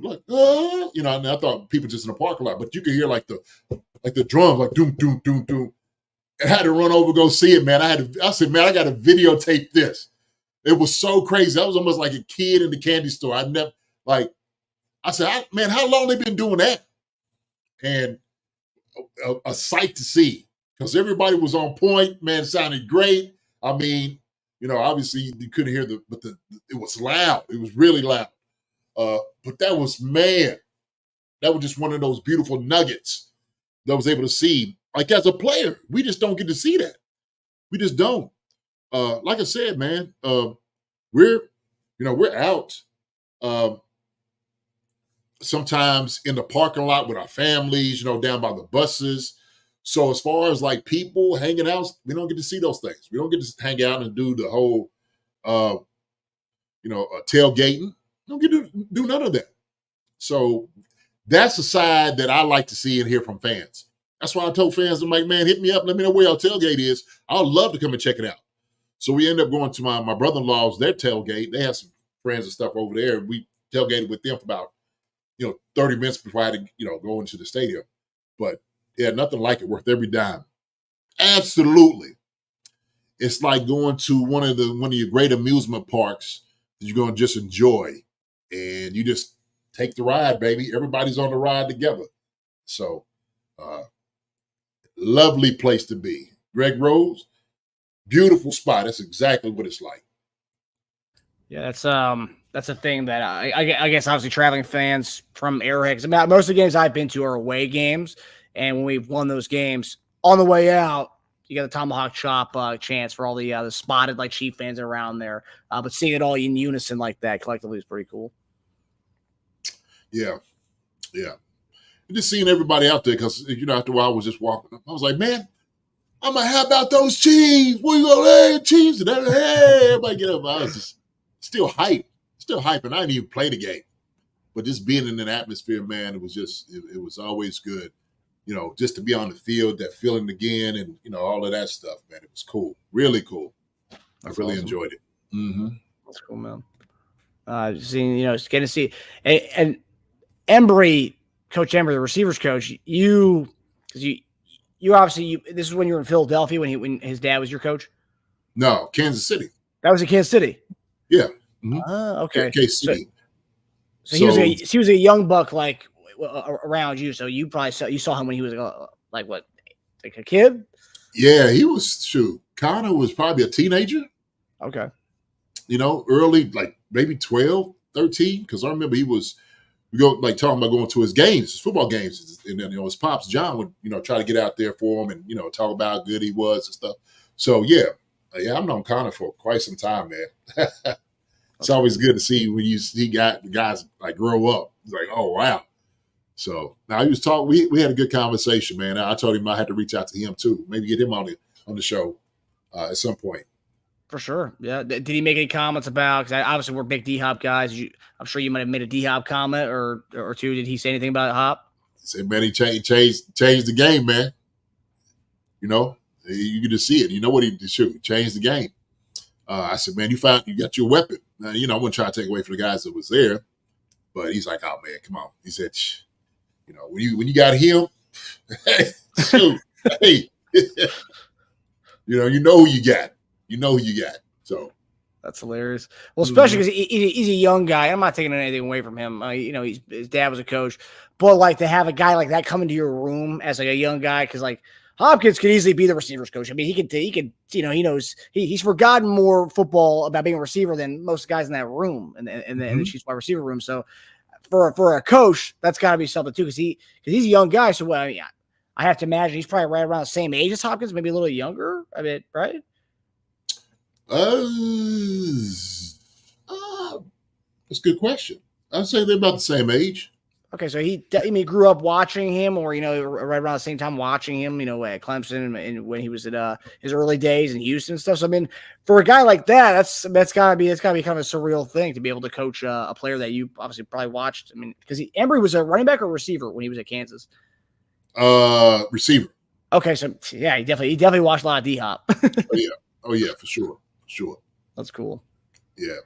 like, you know, and I thought people just in the parking lot, but you could hear like the drums, like doom, doom, doom, doom. And I had to run over, go see it, man. I said, man, I got to videotape this. It was so crazy. I was almost like a kid in the candy store. I said, man, how long they been doing that? And a sight to see, because everybody was on point, man. It sounded great. I mean, you know, obviously you couldn't hear it was loud. It was really loud. But that was just one of those beautiful nuggets that I was able to see. Like as a player, we just don't get to see that. We just don't. Like I said, man, we're out sometimes in the parking lot with our families, you know, down by the buses. So as far as like people hanging out, we don't get to see those things. We don't get to hang out and do the whole, tailgating. We don't get to do none of that. So that's the side that I like to see and hear from fans. That's why I told fans, I'm like, man, hit me up. Let me know where your tailgate is. I'd love to come and check it out. So we ended up going to my brother-in-law's, their tailgate. They had some friends and stuff over there. We tailgated with them for about, 30 minutes before I had to, go into the stadium. But yeah, nothing like it, worth every dime. Absolutely. It's like going to one of your great amusement parks that you're going to just enjoy. And you just take the ride, baby. Everybody's on the ride together. So, lovely place to be. Greg Rose, beautiful spot. That's exactly what it's like. Yeah, that's a thing that I guess obviously traveling fans from Arrowhead. Most of the games I've been to are away games, and when we've won those games on the way out, you got the tomahawk chop chance for all the spotted like Chief fans around there. But seeing it all in unison like that collectively is pretty cool. Yeah. And just seeing everybody out there because after a while I was just walking up. I was like, man, I'm like, how about those Chiefs? Where you go, hey, Chiefs? And hey, everybody get up. I was just still hyped still hyping. I didn't even play the game, but just being in an atmosphere, man, it was always good. Just to be on the field, that feeling again, and all of that stuff, man. It was cool, really cool. I really enjoyed it. Mm-hmm. That's cool, man. Seeing, getting to see and Embry, Coach Embry, the receivers coach. You obviously this is when you were in Philadelphia when his dad was your coach. No, Kansas City. That was in Kansas City. Yeah. Mm-hmm. Okay. KC. So he was a young buck like around you. So you saw him when he was like a kid. Yeah, he was Connor was probably a teenager. Okay. Early, like maybe 12, 13, because I remember we go like talking about going to his games, his football games, and then his pops John would try to get out there for him and talk about how good he was and stuff. So yeah, I've known Connor for quite some time, man. It's always good to see when you see guys like grow up. It's like, oh wow. So now he was talking. We had a good conversation, man. I told him I had to reach out to him too, maybe get him on the show at some point. For sure. Yeah. Did he make any comments about, because obviously we're big D-Hop guys. I'm sure you might have made a D-Hop comment or two. Did he say anything about Hop? He said, man, he changed the game, man. You get to see it. You know what he did? He changed the game. I said, man, you got your weapon. Now, I wouldn't try to take away from the guys that was there, but he's like, oh man, come on. He said, when you got him, shoot, hey, you know who you got. You know who you got. So that's hilarious. Well, especially because he's a young guy. I'm not taking anything away from him. His dad was a coach, but like to have a guy like that come into your room as like a young guy, because like Hopkins could easily be the receivers coach. I mean, he knows he's forgotten more football about being a receiver than most guys in that room and the Chiefs wide receiver room. So for a coach, that's got to be something too, because he's a young guy. So I have to imagine he's probably right around the same age as Hopkins, maybe a little younger. I mean, right? That's a good question. I'd say they're about the same age. Okay, so he grew up watching him, or right around the same time watching him, at Clemson and when he was at his early days in Houston and stuff. So I mean, for a guy like that, that's gotta be kind of a surreal thing to be able to coach a player that you obviously probably watched. I mean, because Embry was a running back or receiver when he was at Kansas. Receiver. Okay, so yeah, he definitely watched a lot of D-Hop. Oh yeah, for sure. Sure. That's cool. Yeah.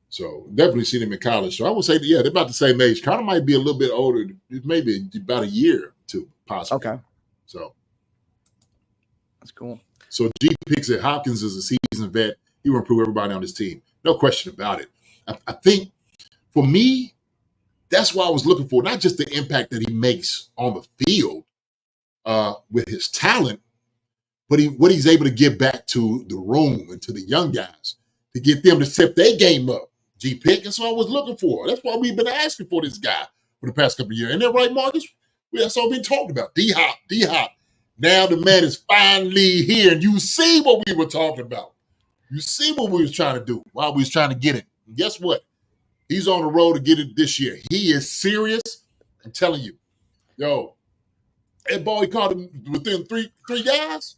So definitely seen him in college. So I would say, they're about the same age. Connor might be a little bit older, maybe about a year or two, possibly. Okay. So that's cool. So G picks that Hopkins is a seasoned vet. He will improve everybody on his team. No question about it. I think for me, that's what I was looking for. Not just the impact that he makes on the field with his talent, but what he's able to give back to the room and to the young guys to get them to step their game up. G-Pick, that's what I was looking for. That's why we've been asking for this guy for the past couple of years. And then, right, Marcus? That's all we've been talking about. D-Hop. Now the man is finally here, and you see what we were talking about. You see what we was trying to do while we was trying to get it. And guess what? He's on the road to get it this year. He is serious. I'm telling you. Yo, that ball he caught him within three guys.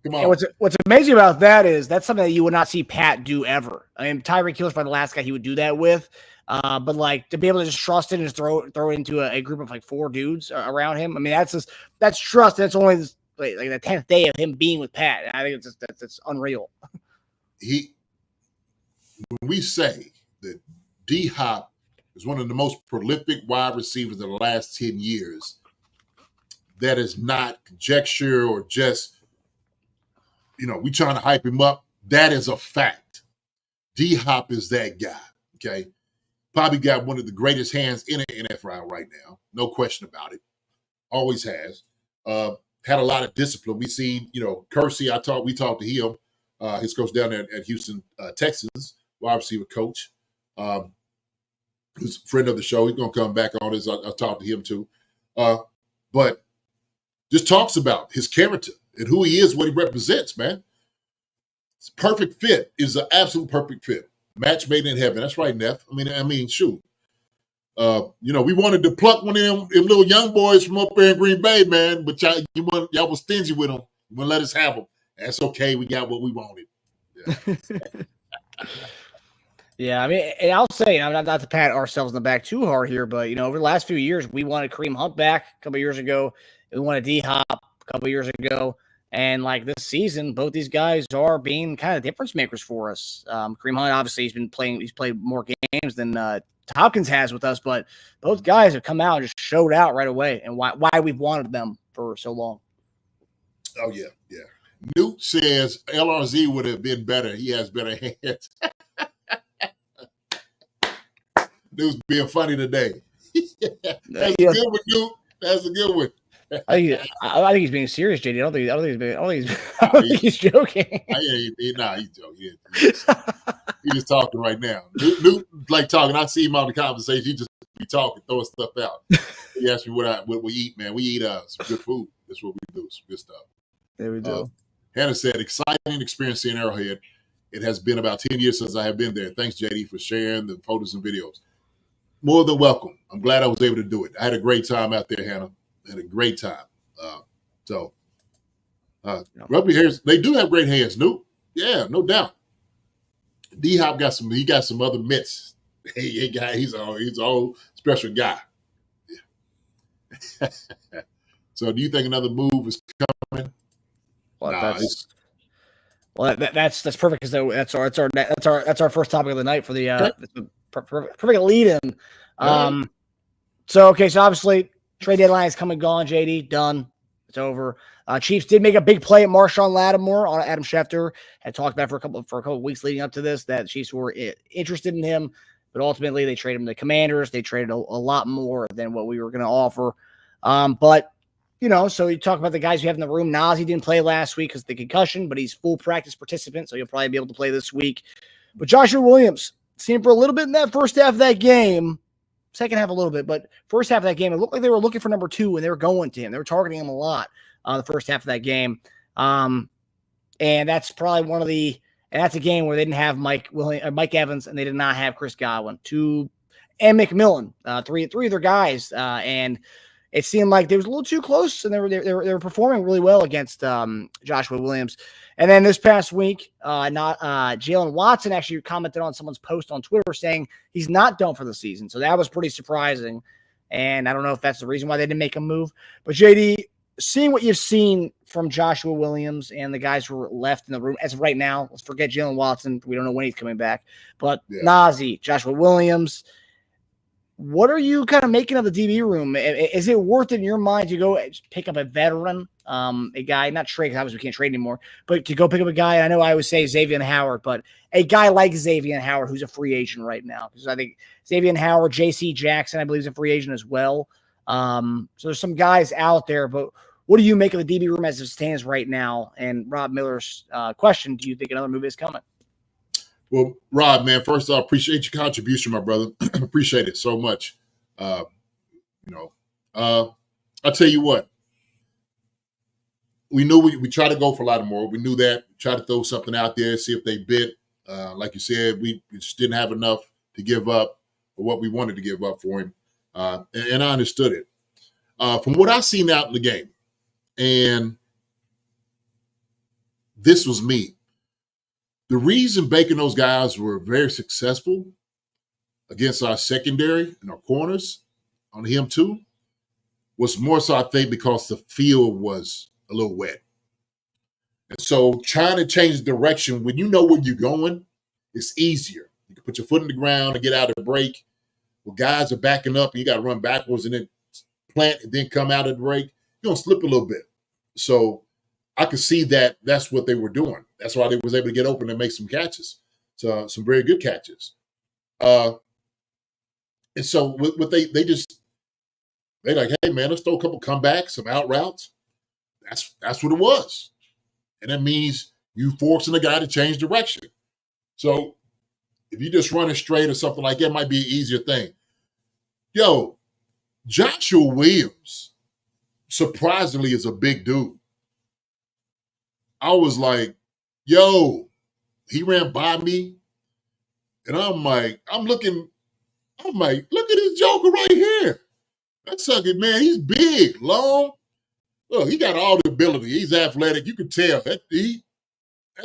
Come on. And what's amazing about that is that's something that you would not see Pat do ever. I mean, Tyreek Hill's probably the last guy he would do that with. But like to be able to just trust it and just throw it into a group of like four dudes around him. I mean, that's trust. That's only like the 10th day of him being with Pat. I think that's unreal. When we say that D-Hop is one of the most prolific wide receivers of the last 10 years, that is not conjecture or just, we trying to hype him up. That is a fact. D-Hop is that guy, okay? Probably got one of the greatest hands in the NFL right now. No question about it. Always has. Had a lot of discipline. We seen, Kersey, we talked to him, his coach down there at Houston, Texas, wide receiver coach. Who's a friend of the show. He's going to come back on this. I'll talk to him too. But just talks about his character and who he is, what he represents, man. It's perfect fit. Is an absolute perfect fit. Match made in heaven. That's right, Neff. I mean, shoot. We wanted to pluck one of them little young boys from up there in Green Bay, man, but y'all was stingy with them. You wouldn't let us have them. That's okay. We got what we wanted. Yeah. Yeah, I mean, and I'll say, I'm not to pat ourselves in the back too hard here, but over the last few years, we wanted Kareem Hunt back a couple years ago. We wanted D-Hop a couple years ago, and like this season, both these guys are being kind of difference makers for us. Kareem Hunt, obviously, he's played more games than Hopkins has with us, but both guys have come out and just showed out right away, and why we've wanted them for so long. Oh yeah. Newt says LRZ would have been better. He has better hands. Newt's being funny today. That's a good one, Newt. That's a good one. I think he's being serious, JD. I don't think he's joking. He's joking. He's just talking right now. Newt like talking. I see him on the conversation. He just be talking, throwing stuff out. He asked me what we eat, man. We eat some good food. That's what we do. Some good stuff. There we go. Hannah said, exciting experience seeing Arrowhead. It has been about 10 years since I have been there. Thanks, JD, for sharing the photos and videos. More than welcome. I'm glad I was able to do it. I had a great time out there, Hannah. I had a great time. Rugby hairs, they do have great hands, Newt. Yeah, no doubt. D-Hop got some other mitts. He's a whole special guy. Yeah. So do you think another move is coming? That's perfect because that's our first topic of the night for the perfect lead in. So obviously trade deadline is come and gone. JD done. It's over. Chiefs did make a big play at Marshawn Lattimore on Adam Schefter. Had talked about for a couple of weeks leading up to this that the Chiefs were interested in him, but ultimately they traded him to the Commanders. They traded a lot more than what we were going to offer. But so you talk about the guys you have in the room. Nazi didn't play last week because of the concussion, but he's full practice participant, so he'll probably be able to play this week. But Joshua Williams, seen him for a little bit in that first half of that game. Second half a little bit, but first half of that game, it looked like they were looking for number 2 and they were going to him. They were targeting him a lot the first half of that game. And that's probably that's a game where they didn't have Mike Evans and they did not have Chris Godwin. And McMillan, three of their guys. And it seemed like they was a little too close, and they were performing really well against Joshua Williams. And then this past week, Jalen Watson actually commented on someone's post on Twitter saying he's not done for the season. So that was pretty surprising. And I don't know if that's the reason why they didn't make a move. But JD, seeing what you've seen from Joshua Williams and the guys who are left in the room as of right now, let's forget Jalen Watson. We don't know when he's coming back. But Nazi, Joshua Williams. What are you kind of making of the DB room? Is it worth it in your mind to go pick up a veteran, a guy, not trade, because obviously we can't trade anymore, but to go pick up a guy? I know I always say Xavier Howard, but a guy like Xavier Howard who's a free agent right now. Because I think Xavier Howard, J.C. Jackson, I believe, is a free agent as well. So there's some guys out there, but what do you make of the DB room as it stands right now? And Rob Miller's question, do you think another move is coming? Well, Rob, man, first off, appreciate your contribution, my brother. Appreciate it so much. I'll tell you what. We knew we tried to go for a lot more. We knew that. Try to throw something out there, see if they bit. Like you said, we just didn't have enough to give up for what we wanted to give up for him. And I understood it. From what I've seen out in the game, and this was me. The reason Baker and those guys were very successful against our secondary and our corners on him too was more so, I think, because the field was a little wet. And so trying to change the direction when you know where you're going, it's easier. You can put your foot in the ground and get out of the break. Well, guys are backing up and you got to run backwards and then plant and then come out of the break. You're going to slip a little bit. So I could see that that's what they were doing. That's why they was able to get open and make some catches, so some very good catches. And so what they like, hey man, let's throw a couple comebacks, some out routes. That's what it was, and that means you forcing the guy to change direction. So if you just run it straight or something like that, it might be an easier thing. Yo, Joshua Williams surprisingly is a big dude. I was like, yo, he ran by me. And I'm like, look at this joker right here. That sucker, man, he's big, long. Look, he got all the ability. He's athletic. You can tell that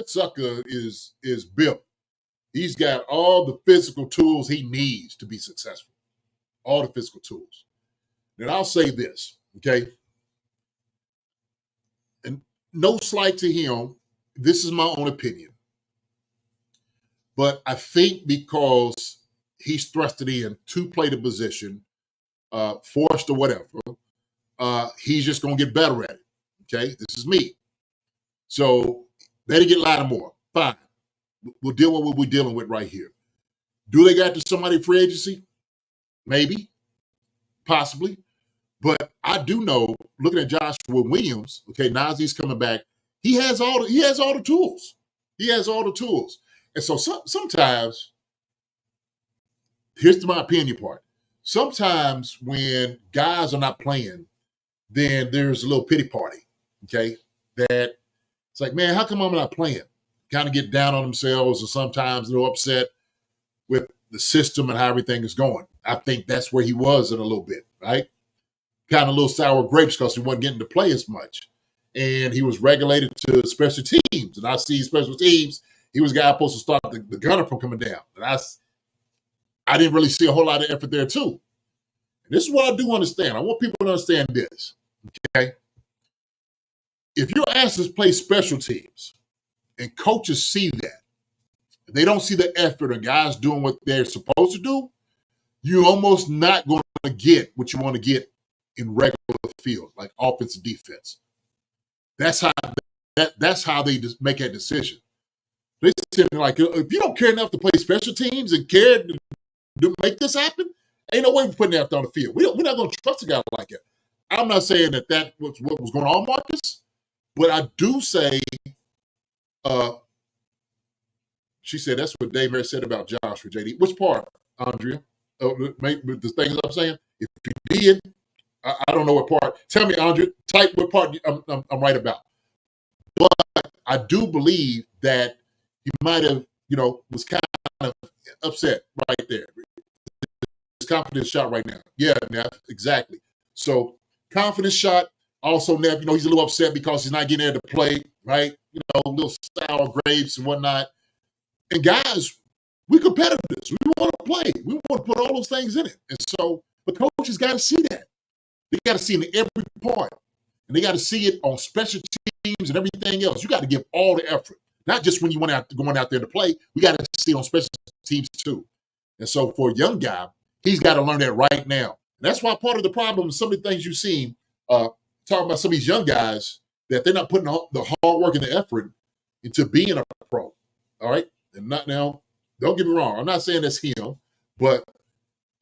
sucker is built. He's got all the physical tools he needs to be successful. All the physical tools. And I'll say this, okay? And no slight to him. This is my own opinion. But I think because he's thrusted in to play the position, forced or whatever, he's just going to get better at it, okay? This is me. So better get Lattimore. Fine. We'll deal with what we're dealing with right here. Do they got to somebody free agency? Maybe. Possibly. But I do know, looking at Joshua Williams, okay, now he's coming back, he has all the tools. He has all the tools. And so sometimes, here's my opinion part. Sometimes when guys are not playing, then there's a little pity party, okay? That it's like, man, how come I'm not playing? Kind of get down on themselves, or sometimes they're upset with the system and how everything is going. I think that's where he was in a little bit, right? Kind of a little sour grapes because he wasn't getting to play as much. And he was regulated to special teams. And I see special teams, he was a guy supposed to start the gunner from coming down. And I didn't really see a whole lot of effort there too. And this is what I do understand. I want people to understand this, okay? If you're asked to play special teams and coaches see that, they don't see the effort of guys doing what they're supposed to do, you're almost not going to get what you want to get in regular field, like offense and defense. That's how they just make that decision. They say, like, if you don't care enough to play special teams and care to make this happen, ain't no way we're putting that on the field. We're not going to trust a guy like that. I'm not saying that was what was going on, Marcus, but I do say, she said that's what Dave Mary said about Josh for JD. Which part, Andrea? The things I'm saying? If you did, I don't know what part. Tell me, Andrea, type what part I'm right about. But I do believe that he might have, was kind of upset right there. His confidence shot right now. Yeah, Neff, exactly. So confidence shot. Also, Neff, he's a little upset because he's not getting there to play, right? A little sour grapes and whatnot. And guys, we're competitors. We want to play. We want to put all those things in it. And so the coaches got to see that. They got to see it in every part. And they got to see it on special teams and everything else. You got to give all the effort. Not just when you going out there to play. We got to see it on special teams too. And so for a young guy, he's got to learn that right now. And that's why part of the problem is some of the things you've seen, talking about some of these young guys, that they're not putting the hard work and the effort into being a pro. All right? And not now, don't get me wrong. I'm not saying that's him, but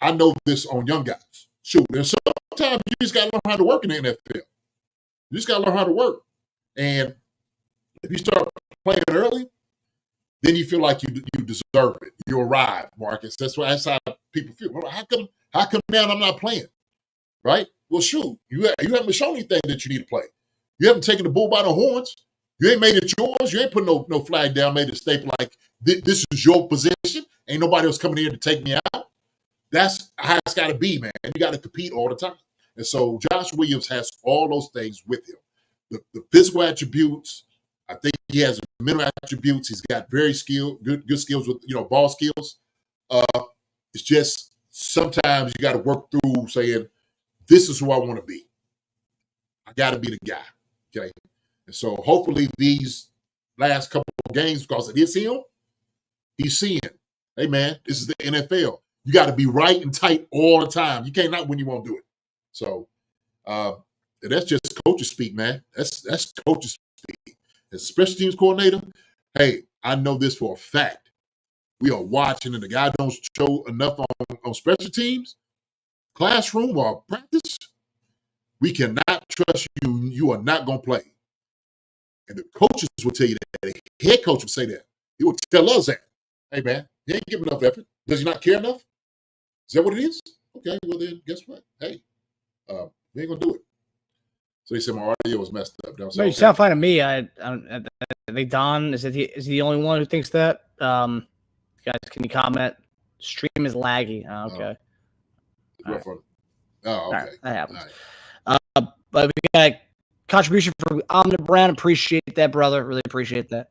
I know this on young guys. Shoot, and sometimes you just got to learn how to work in the NFL. You just got to learn how to work. And if you start playing early, then you feel like you deserve it. You arrive, Marcus. That's how people feel. Well, how come now I'm not playing? Right? Well, shoot, you haven't shown anything that you need to play. You haven't taken the bull by the horns. You ain't made it yours. You ain't put no flag down, made it staple like this is your position. Ain't nobody else coming here to take me out. That's how it's got to be, man. You got to compete all the time. And so Josh Williams has all those things with him. The physical attributes, I think he has mental attributes. He's got very good skills with, ball skills. It's just sometimes you got to work through saying, this is who I want to be. I got to be the guy, okay? And so hopefully these last couple of games, because it is him, he's seeing, hey, man, this is the NFL. You got to be right and tight all the time. You can't not when you won't do it. So that's just coaches speak, man. That's coaches speak. As a special teams coordinator, hey, I know this for a fact. We are watching, and the guy don't show enough on special teams, classroom or practice, we cannot trust you. You are not going to play. And the coaches will tell you that. The head coach will say that. He will tell us that. Hey, man, he ain't giving enough effort. Does he not care enough? Is that what it is? Okay, well then, guess what? Hey, we ain't going to do it. So he said my audio was messed up. No, you sound fine to me. I think Don, is he the only one who thinks that? Guys, can you comment? Stream is laggy. Oh, okay. Right. Oh, okay. Right. That happens. Right. But we got a contribution from Omni Brown. Appreciate that, brother. Really appreciate that.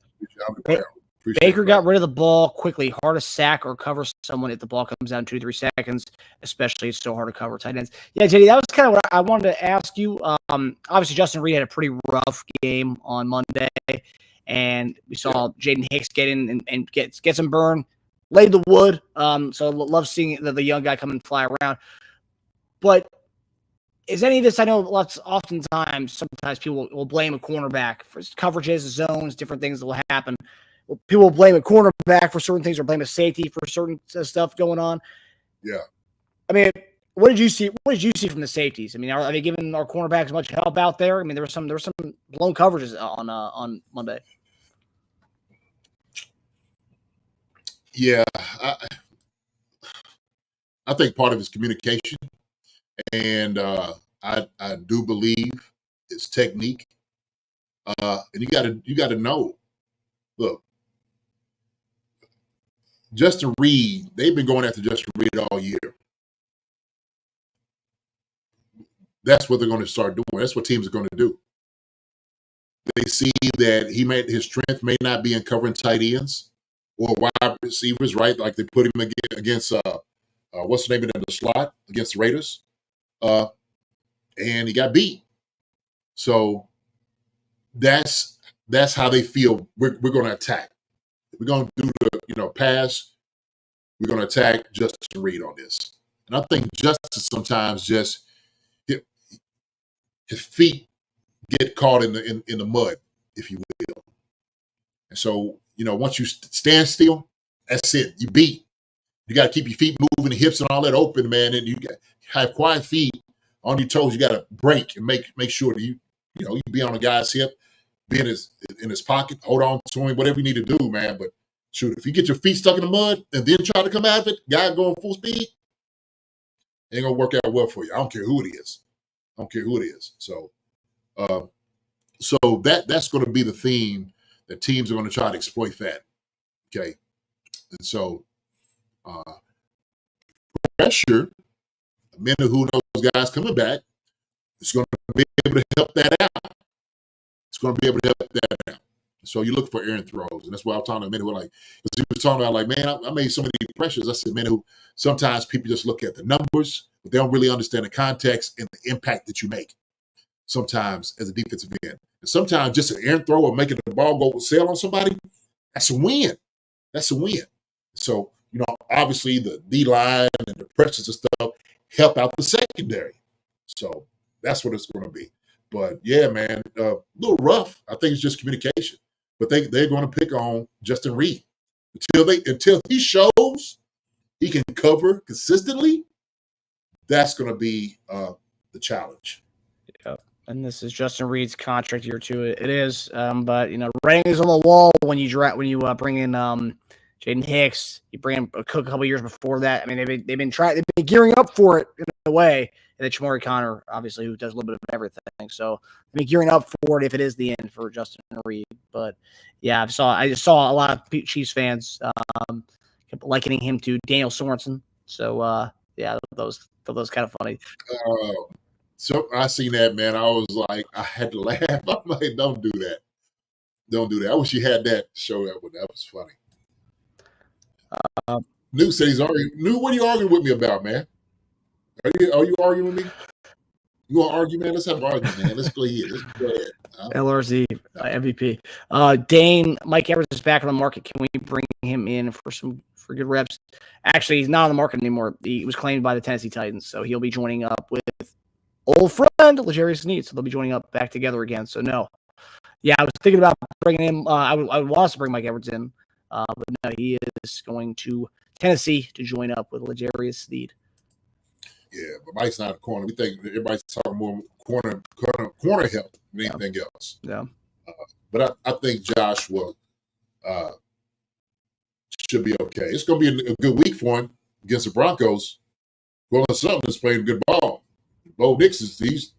Appreciate Baker it, got brother. rid of the ball quickly. Hard to sack or cover someone if the ball comes down 2 to 3 seconds, especially it's so hard to cover tight ends. Yeah, JD, that was kind of what I wanted to ask you. Obviously, Justin Reed had a pretty rough game on Monday, and we saw Jaden Hicks get in and get some burn, laid the wood. So love seeing the young guy come and fly around. But is any of this, I know sometimes people will blame a cornerback for coverages, zones, different things that will happen. People will blame a cornerback for certain things or blame a safety for certain stuff going on. Yeah. I mean, what did you see? What did you see from the safeties? I mean, are they giving our cornerbacks much help out there? I mean, there were some blown coverages on Monday. Yeah. I think part of it's communication. And I do believe it's technique. And you gotta know. Look, Justin Reed, they've been going after Justin Reed all year. That's what they're going to start doing. That's what teams are going to do. They see that his strength may not be in covering tight ends or wide receivers, right? Like they put him against what's the name of it in the slot against the Raiders, and he got beat. So that's how they feel. We're going to attack. We're going to do the pass. We're going to attack Justin Reed on this. And I think Justin sometimes just his feet get caught in the mud, if you will. And so once you stand still, that's it. You beat. You got to keep your feet moving, the hips and all that open, man. And you got have quiet feet on your toes. You got to break and make sure that you be on a guy's hip, be in his pocket, hold on to him, whatever you need to do, man. But shoot, if you get your feet stuck in the mud and then try to come out of it, guy going full speed, ain't gonna work out well for you. I don't care who it is. So, that's going to be the theme that teams are going to try to exploit that. Okay, and so pressure, a minute who knows guys coming back, it's going to be able to help that out. So you look for errant throws, and that's why I was talking to a minute who because he was talking about man, I made so many pressures. I said, man, who sometimes people just look at the numbers, but they don't really understand the context and the impact that you make. Sometimes as a defensive end, and sometimes just an errant throw or making the ball go sail on somebody, that's a win. So obviously the D line and the pressures and stuff help out the secondary. So that's what it's going to be. But yeah, man, a little rough. I think it's just communication. But they're going to pick on Justin Reed until he shows he can cover consistently. That's going to be the challenge. Yep. And this is Justin Reed's contract year too. It is, but writing is on the wall when you bring in Jaden Hicks. You bring in a couple years before that. I mean, they've been gearing up for it in a way. And then Shamari Connor, obviously, who does a little bit of everything. So they've been gearing up for it if it is the end for Justin Reed. But yeah, I just saw a lot of Chiefs fans likening him to Daniel Sorensen. So yeah, those kind of funny. So I seen that, man. I was like, I had to laugh. I'm like, don't do that. I wish you had that to show that one. That was funny. New said he's arguing. New, what are you arguing with me about, man? Are you arguing with me? You want to argue, man? Let's have an argument, man. Let's go ahead. LRZ MVP. Dane, Mike Evers is back on the market. Can we bring him in for good reps? Actually, he's not on the market anymore. He was claimed by the Tennessee Titans, so he'll be joining up with old friend L'Jarius Sneed. So they'll be joining up back together again. So no, yeah, I was thinking about bringing him. I would want to bring Mike Evers in, but no, he is going to Tennessee to join up with L'Jarius Sneed. Yeah, but Mike's not a corner. We think everybody's talking more corner help than anything else. Yeah. But I think Josh should be okay. It's going to be a good week for him against the Broncos. Well, something is playing good ball. Bo Nix he's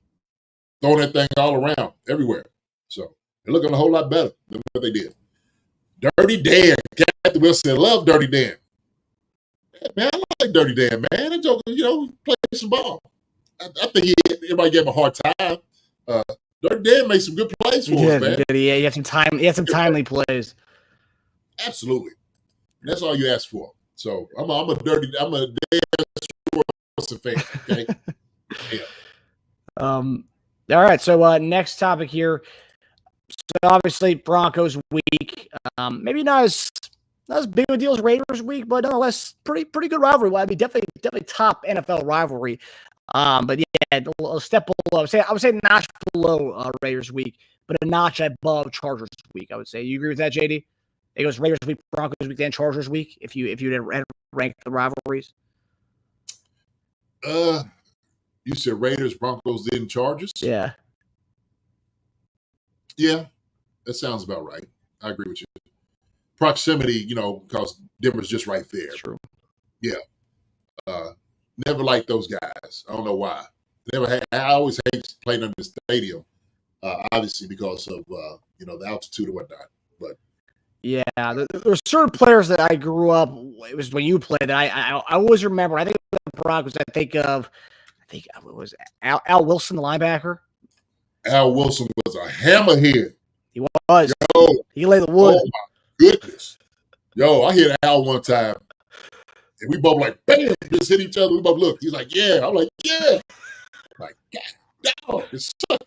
throwing that thing all around, everywhere. So they're looking a whole lot better than what they did. Dirty Dan. Captain Wilson love Dirty Dan. Man, I like Dirty Dan, man. That joker, played some ball. I think everybody gave him a hard time. Dirty Dan made some good plays for us, man. He had some time. He had some timely plays. Absolutely. And that's all you ask for. So I'm a dead Wilson fan. Okay. Yeah. All right. So next topic here. So obviously Broncos week. Maybe not as big of a deal as Raiders week, but nonetheless, pretty good rivalry. Well, I mean, definitely top NFL rivalry. But yeah, a step below. I would say a notch below Raiders week, but a notch above Chargers week. I would say. You agree with that, JD? It goes Raiders week, Broncos week, then Chargers week. If you had ranked the rivalries. You said Raiders, Broncos, then Chargers? Yeah. Yeah, that sounds about right. I agree with you. Proximity, because Denver's just right there. True. Yeah. Never liked those guys. I don't know why. I always hate playing in the stadium, obviously because of the altitude and whatnot. But yeah, there's certain players that I grew up. It was when you played that I always remember. I think the Broncos. I think it was Al Wilson, the linebacker. Al Wilson was a hammerhead. He was. Yo, he laid the wood. Oh my goodness. Yo, I hit Al one time. And we both like, bam, just hit each other. We both looked. He's like, yeah. I'm like, yeah. I'm like, God, no, it sucked.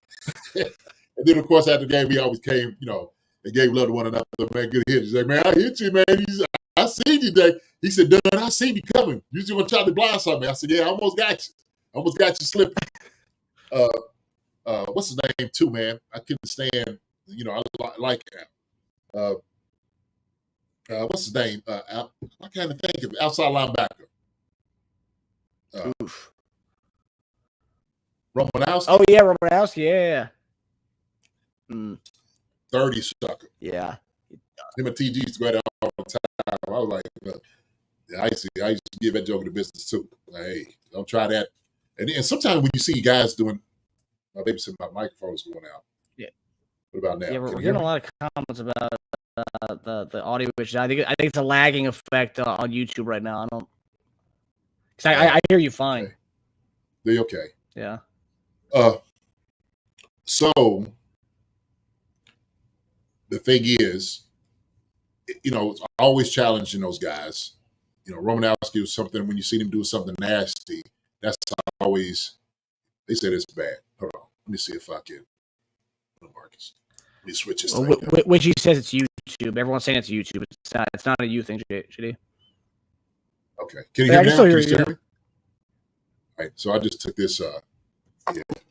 And then, of course, after the game, we always came, they gave love to one another. Man, good hit. He's like, man, I hit you, man. I seen you today. He said, Dunn, I seen you coming. You just want to try to blind something. I said, yeah, I almost got you. Almost got you slipping. What's his name, too, man? I couldn't stand, I like him. What's his name? I can't think of it. Outside linebacker. Romanowski. Oh yeah, Romanowski. Yeah. 30 sucker. Yeah. Him and TG used to go there all the time. I was like, I used to give that joke in the business too. Like, hey, don't try that. And sometimes when you see guys doing, my babysitter, my microphone's going out. Yeah. What about now? Yeah, we're getting a lot of comments about the audio issue. I think it's a lagging effect on YouTube right now. I hear you fine. Okay. They okay? Yeah. So the thing is, it's always challenging those guys. Romanowski was something, when you see him do something nasty, that's always, they said it's bad. Hold on. Let me see if I can. Marcus. Let me switch this thing. Which he says it's YouTube. Everyone's saying it's YouTube. It's not a you thing, JD. Okay. Can you hear me now? Can you hear me? All right. So I just took this.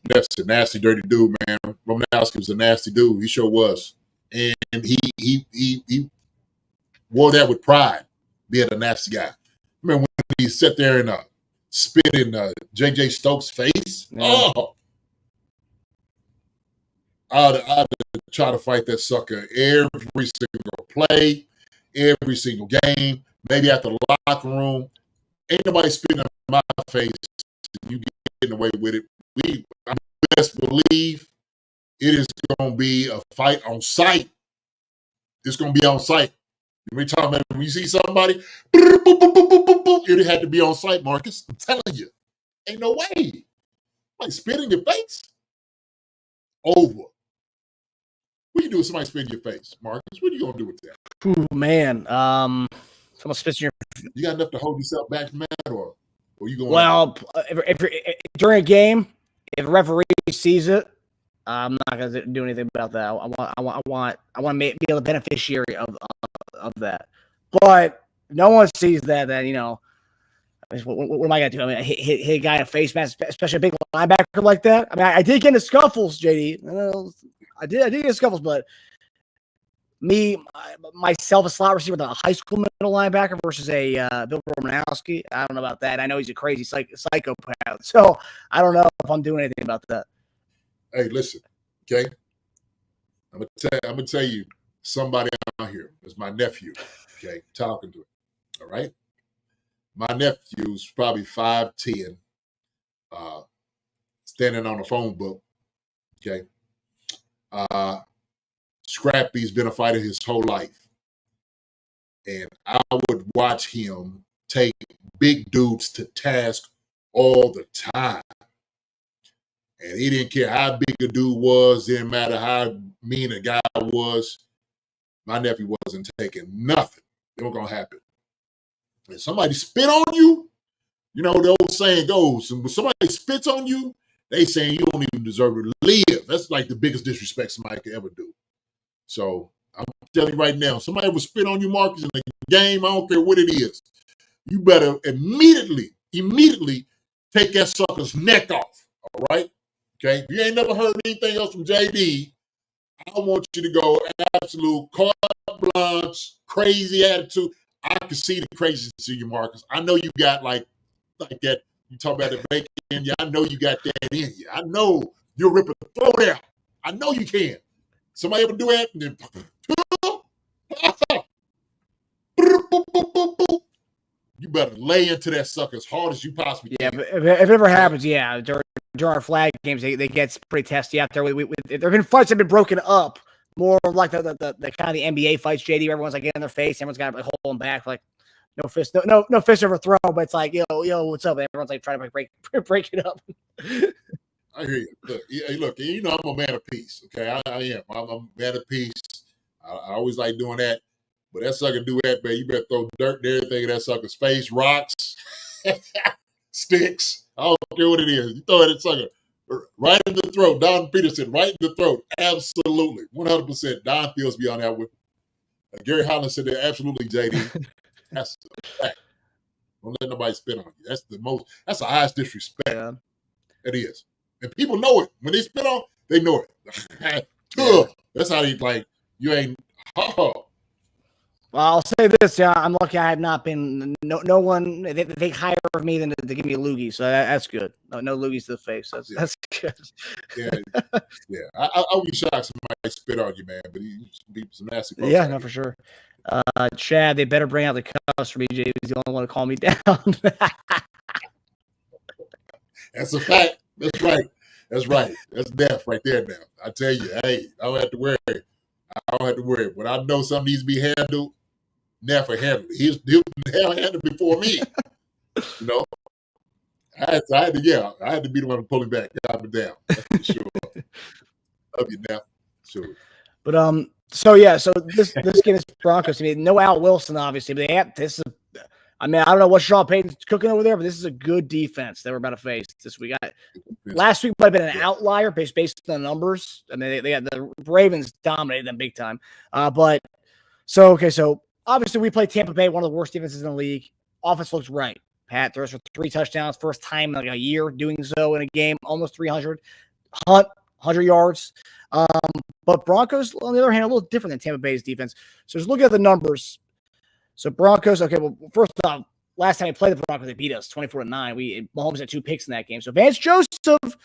That's a nasty, dirty dude, man. Romanowski was a nasty dude. He sure was. And he wore that with pride, being a nasty guy. Remember when he sat there and spit in J.J. Stokes' face? Yeah. Oh! I'd try to fight that sucker every single play, every single game, maybe at the locker room. Ain't nobody spitting in my face. You getting away with it. I best believe it is going to be a fight on sight. It's going to be on sight. Every time when you see somebody, it had to be on sight, Marcus. I'm telling you. Ain't no way. Like spit in your face? Over. What do you do if somebody spit in your face, Marcus? What are you going to do with that? Ooh, man. Someone spits in your... You got enough to hold yourself back from that, or you going... Well, if during a game, if a referee sees it, I'm not going to do anything about that. I want to be the beneficiary of that. But no one sees that, then, what am I going to do? I mean, hit a guy in the face, man, especially a big linebacker like that. I mean, I did get into scuffles, JD. I did get into scuffles, but myself, a slot receiver with a high school middle linebacker versus a Bill Romanowski, I don't know about that. I know he's a crazy psychopath, so I don't know if I'm doing anything about that. Hey, listen, okay? I'm gonna tell you somebody out here. It's my nephew, okay? Talking to him, all right? My nephew's probably 5'10", standing on a phone book, okay? Scrappy's been a fighter his whole life. And I would watch him take big dudes to task all the time. And he didn't care how big a dude was, didn't matter how mean a guy was. My nephew wasn't taking nothing. It was going to happen. If somebody spit on you, you know, the old saying goes, when somebody spits on you, they saying you don't even deserve to live. That's like the biggest disrespect somebody could ever do. So I'm telling you right now, somebody will spit on you, Marcus, in the game, I don't care what it is. You better immediately take that sucker's neck off, all right? Okay? If you ain't never heard anything else from JD, I want you to go absolute carte blanche, crazy attitude. I can see the craziness in you, Marcus. I know you got like that. You talk about the bacon in you. I know you got that in you. I know you'll rip a throat out. I know you can. Somebody ever do that? And then, you better lay into that sucker as hard as you possibly can. Yeah, but if it ever happens, yeah, during our flag games, they get pretty testy out there. There have been fights that have been broken up, more like the kind of the NBA fights, JD. Everyone's like getting in their face. Everyone's got to like, hold them back, like no fist overthrow, but it's like, yo, what's up? And everyone's like trying to break it up. I hear you. Look, you know I'm a man of peace. Okay, I am. I'm a man of peace. I always like doing that. But that sucker do that, man. You better throw dirt and everything in that sucker's face, rocks, sticks. I don't care what it is. You throw it at that sucker right in the throat. Don Peterson, right in the throat. Absolutely. 100%. Don feels me on that one. Gary Holland said that absolutely, JD. That's a fact. Don't let nobody spit on you. That's the highest disrespect. Yeah. It is. And people know it. When they spit on, they know it. That's how they like, you ain't, Well, I'll say this, yeah, I'm lucky I have not been, no one, they higher of me than to give me a loogie, so that's good. No loogies to the face, that's good. Yeah. I'll be shocked somebody spit on you, man, but you be some nasty folks. Yeah, no, for sure. Chad, they better bring out the cuffs for me. Jay is the only one to calm me down. That's a fact. That's right. That's death right there now. I tell you, hey, I don't have to worry. When I know something needs to be handled, Neff will handle it. He'll handle it before me. You know? I had to be the one to pull him back, calm him down. That's for sure. Love you, Neff. Sure. But so this game is Broncos. I mean, no Al Wilson, obviously, but I don't know what Sean Payton's cooking over there, but this is a good defense that we're about to face this week. Last week might have been an outlier based on the numbers. I mean, they had the Ravens dominated them big time. So obviously we play Tampa Bay, one of the worst defenses in the league. Offense looks right. Pat throws for 3 touchdowns, first time in like a year doing so in a game, almost 300. Hunt, 100 yards. But Broncos, on the other hand, a little different than Tampa Bay's defense. So just looking at the numbers. So Broncos, okay, well, first off, last time we played the Broncos, they beat us 24-9. Mahomes had 2 picks in that game. So Vance Joseph,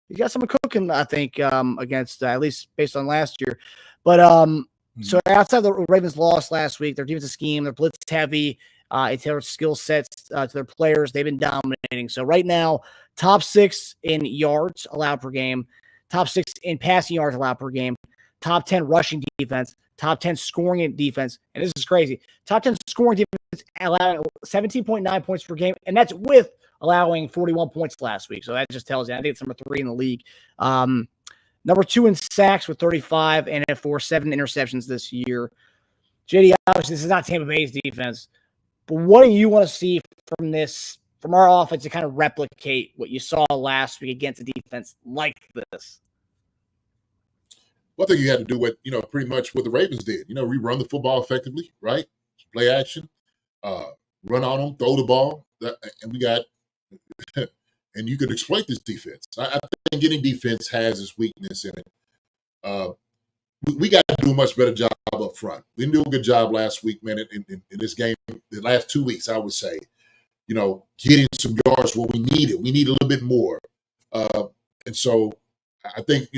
he's got some cooking, I think, against at least based on last year. But so outside the Ravens lost last week, their defensive scheme, their blitz heavy, it's their skill sets to their players. They've been dominating. So right now, top 6 in yards allowed per game, top 6 in passing yards allowed per game, top 10 rushing defense, top 10 scoring defense, and this is crazy. Top 10 scoring defense allowing 17.9 points per game, and that's with allowing 41 points last week. So that just tells you, I think it's number 3 in the league. Number 2 in sacks with 35 and at 7 interceptions this year. JD, obviously, this is not Tampa Bay's defense, but what do you want to see from our offense to kind of replicate what you saw last week against a defense like this? Well, I think you had to do pretty much what the Ravens did. We run the football effectively, right? Play action, run on them, throw the ball, and we got, and you could exploit this defense. I think any defense has its weakness in it. We got to do a much better job up front. We didn't do a good job last week, man, in this game, the last 2 weeks, I would say. Getting some yards where we need it. We need a little bit more. And so I think,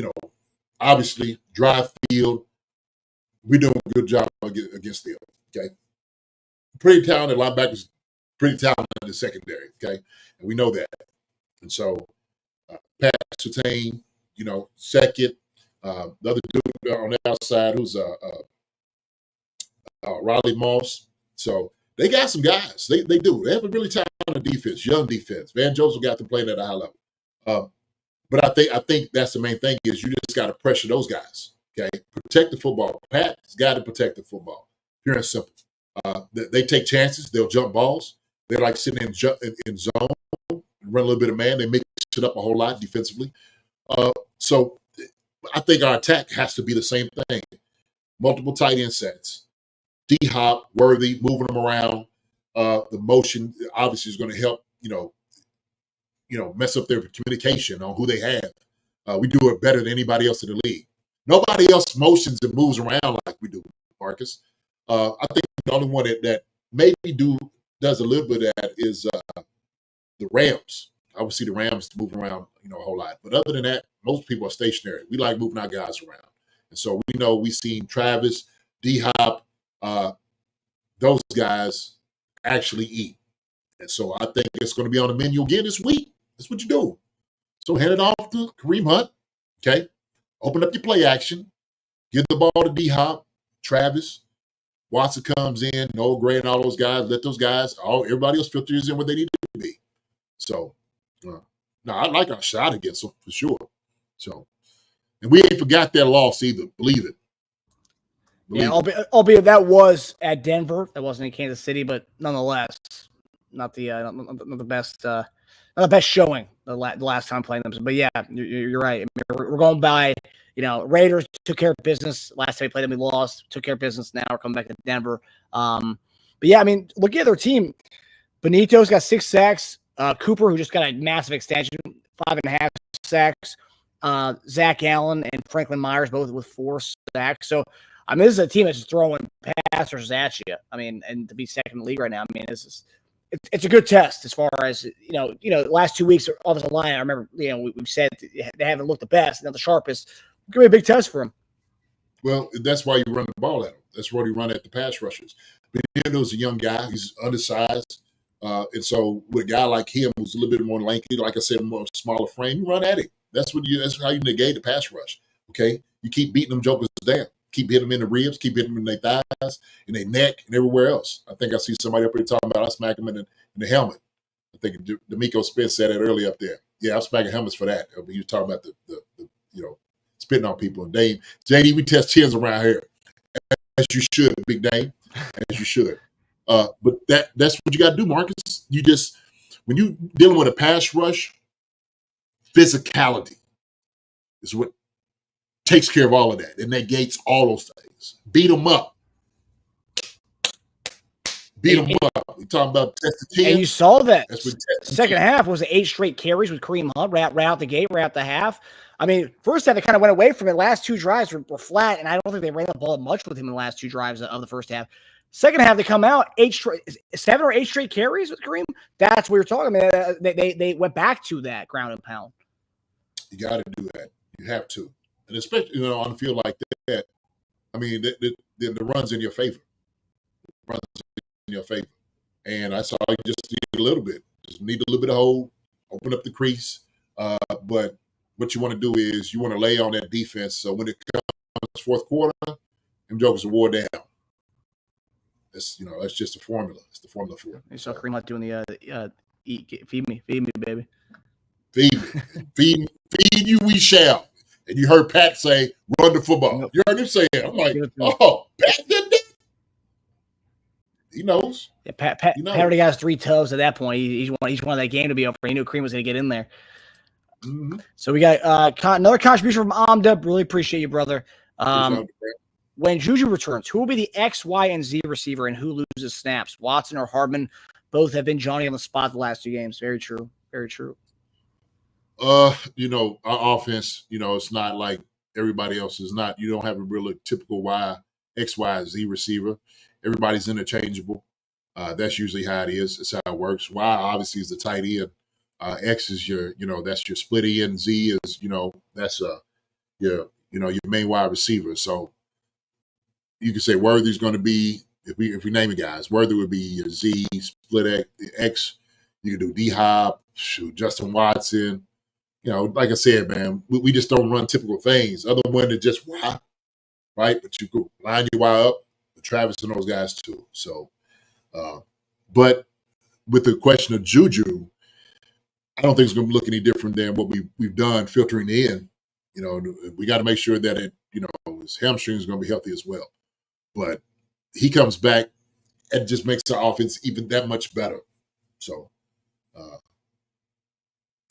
obviously, drive field, we're doing a good job against them, okay? Pretty talented linebackers, pretty talented in the secondary, okay? And we know that. And so, Pat Surtain, second. The other dude on the outside who's Riley Moss. So, they got some guys. They do. They have a really talented defense, young defense. Van Joseph got to play at a high level. But I think that's the main thing is you just got to pressure those guys. Okay, protect the football. Pat's got to protect the football. Pure and simple. They take chances. They'll jump balls. They like sitting in zone, run a little bit of man. They mix it up a whole lot defensively. So I think our attack has to be the same thing. Multiple tight end sets. D-Hop, Worthy, moving them around. The motion obviously is going to help, mess up their communication on who they have. We do it better than anybody else in the league. Nobody else motions and moves around like we do, Marcus. I think the only one that maybe does a little bit of that is the Rams. I would see the Rams move around, a whole lot. But other than that, most people are stationary. We like moving our guys around. And so we know we've seen Travis, D-Hop, those guys actually eat. And so I think it's going to be on the menu again this week. That's what you do. So hand it off to Kareem Hunt, okay? Open up your play action. Give the ball to D-Hop, Travis. Watson comes in, Noah Gray and all those guys. Let those guys, everybody else filters in where they need to be. So, I like our shot against them for sure. So, and we ain't forgot that loss either. Believe it. Albeit that was at Denver. That wasn't in Kansas City, but nonetheless, not the best. Not the best showing the last time playing them. But yeah, you're right. I mean, we're going by, Raiders took care of business. Last time we played them, we lost. Took care of business. Now we're coming back to Denver. But yeah, I mean, look at their team. Benito's got 6 sacks. Cooper, who just got a massive extension, 5.5 sacks. Zach Allen and Franklin Myers both with 4 sacks. So, I mean, this is a team that's just throwing passers at you. I mean, and to be second in the league right now, I mean, it's a good test as far as, the last 2 weeks, offensive line, I remember, we've said they haven't looked the best, not the sharpest. It's going to be a big test for them. Well, that's why you run the ball at him. That's why you run at the pass rushers. Benito's a young guy. He's undersized. And so with a guy like him who's a little bit more lanky, like I said, more smaller frame, you run at him. That's how you negate the pass rush. Okay? You keep beating them jokers down. Keep hitting them in the ribs, keep hitting them in their thighs, in their neck, and everywhere else. I think I see somebody up here talking about I smack them in the helmet. I think D'Amico Spence said that earlier up there. Yeah, I'm smacking helmets for that. But you talking about the spitting on people. And Dave, JD, we test chins around here. As you should, Big Dave. As you should. But that's what you got to do, Marcus. When you dealing with a pass rush, physicality is what takes care of all of that. It negates all those things. Beat them up. Beat them up. We talking about test the 10. And you saw that. Second half was 8 straight carries with Kareem Hunt right out the gate, right out the half. I mean, first half, they kind of went away from it. Last 2 drives were flat, and I don't think they ran the ball much with him in the last 2 drives of the first half. Second half, they come out 7 or 8 straight carries with Kareem. That's what you're talking about. They went back to that ground and pound. You got to do that. You have to. And especially, on the field like that, I mean, the run's in your favor. Runs in your favor. And I saw you just need a little bit. Just need a little bit of hold, open up the crease. But what you want to do is you want to lay on that defense. So when it comes fourth quarter, them jokers are wore down. That's that's just a formula. It's the formula for it. You saw Kareem Hunt doing the feed me, baby. Feed me, feed you we shall. And you heard Pat say, "Run the football." Yep. You heard him say it. I'm like, "Oh, Pat did that." He knows. Yeah, Pat already got his 3 toes at that point. He wanted that game to be over. He knew Kareem was going to get in there. Mm-hmm. So we got another contribution from Amda. Really appreciate you, brother. When Juju returns, who will be the X, Y, and Z receiver and who loses snaps? Watson or Hardman? Both have been Johnny on the spot the last 2 games. Very true. Very true. Our offense, it's not like everybody else is not. You don't have a really typical X, Y, Z receiver. Everybody's interchangeable. That's usually how it is. That's how it works. Y obviously is the tight end. X is that's your split end. Z is, that's your main wide receiver. So you can say Worthy's going to be, if we name it, guys, Worthy would be your Z, split X. You can do D-Hop, Justin Watson. Like I said, man, we just don't run typical things other than just Y, right? But you could line your Y up with Travis and those guys too. So, but with the question of Juju, I don't think it's going to look any different than what we've done filtering in. We got to make sure that his hamstring is going to be healthy as well. But he comes back and just makes the offense even that much better. So,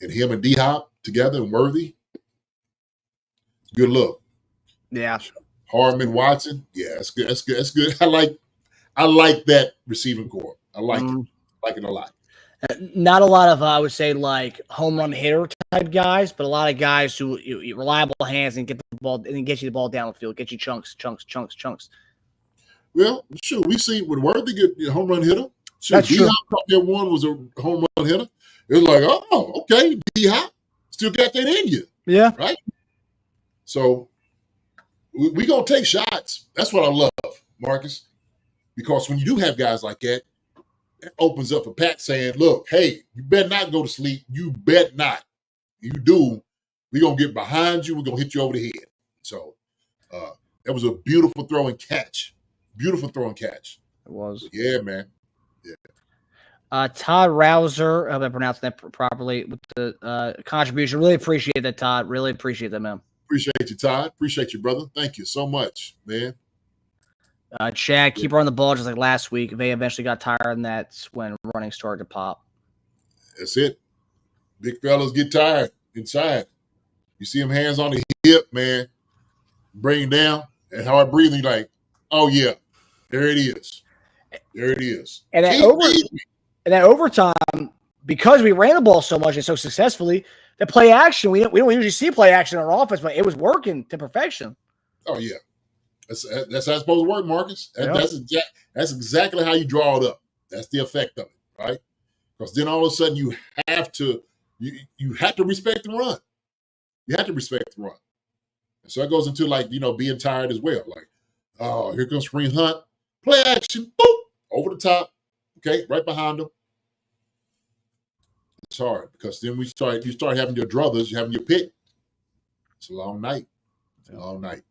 and him and D-Hop together and Worthy, good look. Yeah. Hardman, Watson, yeah, that's good. That's good. That's good. I like that receiving core. I like it. I like it a lot. Not a lot of, I would say, like home run hitter type guys, but a lot of guys who reliable hands and get the ball and then get you the ball down the field, get you chunks. Well, sure, we see when Worthy get a home run hitter. Sure, That's true. D-Hop caught that one was a home run hitter. It was like, oh, okay, D-Hop still got that in you. Yeah. Right? So we going to take shots. That's what I love, Marcus, because when you do have guys like that, it opens up for Pat saying, look, hey, you better not go to sleep. You bet not. You do, we're going to get behind you. We're going to hit you over the head. So that was a beautiful throw and catch. Beautiful throw and catch. It was. Yeah, man. Yeah. Todd Rouser, I hope I pronounced that properly, with the contribution. Really appreciate that, Todd. Really appreciate that, man. Appreciate you, Todd. Appreciate you, brother. Thank you so much, man. Chad, keep her on the ball just like last week. They eventually got tired, and that's when running started to pop. That's it. Big fellas get tired inside. You see them hands on the hip, man. Bring down and hard breathing, like, oh, yeah, there it is. There it is. And that overtime, because we ran the ball so much and so successfully, the play action, we don't usually see play action on our offense, but it was working to perfection. Oh, yeah. That's how it's supposed to work, Marcus. Yep. That's exactly how you draw it up. That's the effect of it, right? Because then all of a sudden you have to respect the run. You have to respect the run. And so it goes into being tired as well. Like, oh, here comes Kareem Hunt. Play action. Boop. Over the top. Okay, right behind him. It's hard because then you start having your druthers, you're having your pick. It's a long night. It's a long night.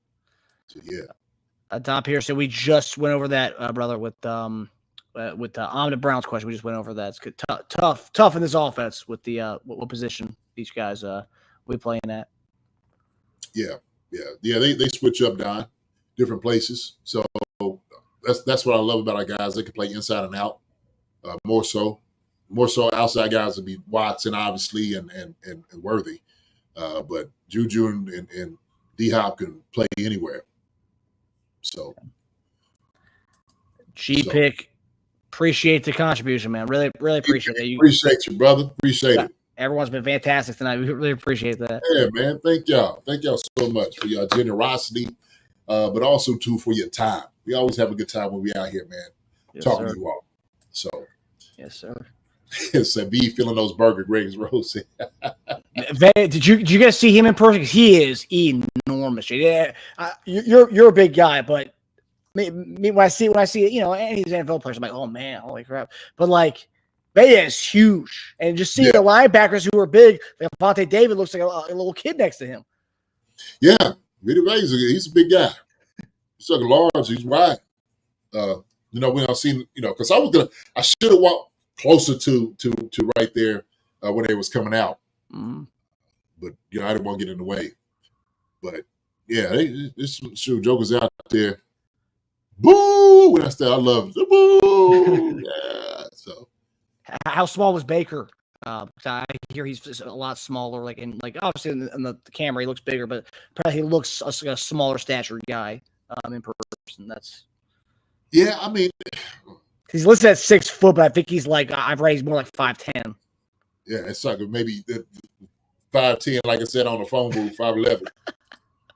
So yeah. Tom Pierce said we just went over that, brother, with the Browns question. We just went over that. It's good. Tough in this offense with the what position these guys we playing at. Yeah. They switch up, Don, different places. So that's what I love about our guys. They can play inside and out. More so outside guys would be Watson, obviously, and Worthy. But Juju and D-Hop can play anywhere. So G-Pick, appreciate the contribution, man. Really appreciate it. Appreciate you, brother. Appreciate it. Everyone's been fantastic tonight. We really appreciate that. Yeah, man. Thank y'all. Thank y'all so much for your generosity, but also, too, for your time. We always have a good time when we out here, man, talking to you all. So, yes, sir. So be feeling those burger Greg's Rose. Did you guys see him in person? Because he is enormous. Yeah, you're a big guy, but me when I see any of these NFL players, I'm like, oh man, holy crap! But like, Vega is huge, and just seeing the linebackers who are big, like Vontae David looks like a little kid next to him. Yeah, Vita Vega's he's a big guy. He's like large. He's wide. When I seen, because I should have walked closer to right there when they was coming out. Mm-hmm. But I didn't want to get in the way. But yeah, this jokers out there. Boo! When I said I love it. Boo! Yeah. So how small was Baker? I hear he's a lot smaller. Obviously in the camera he looks bigger, but probably he looks like a smaller stature guy in person. That's I mean, he's listed at 6 foot, but I think he's I've read he's more like 5'10". Yeah, it's like maybe 5'10", like I said on the phone booth, 5'11".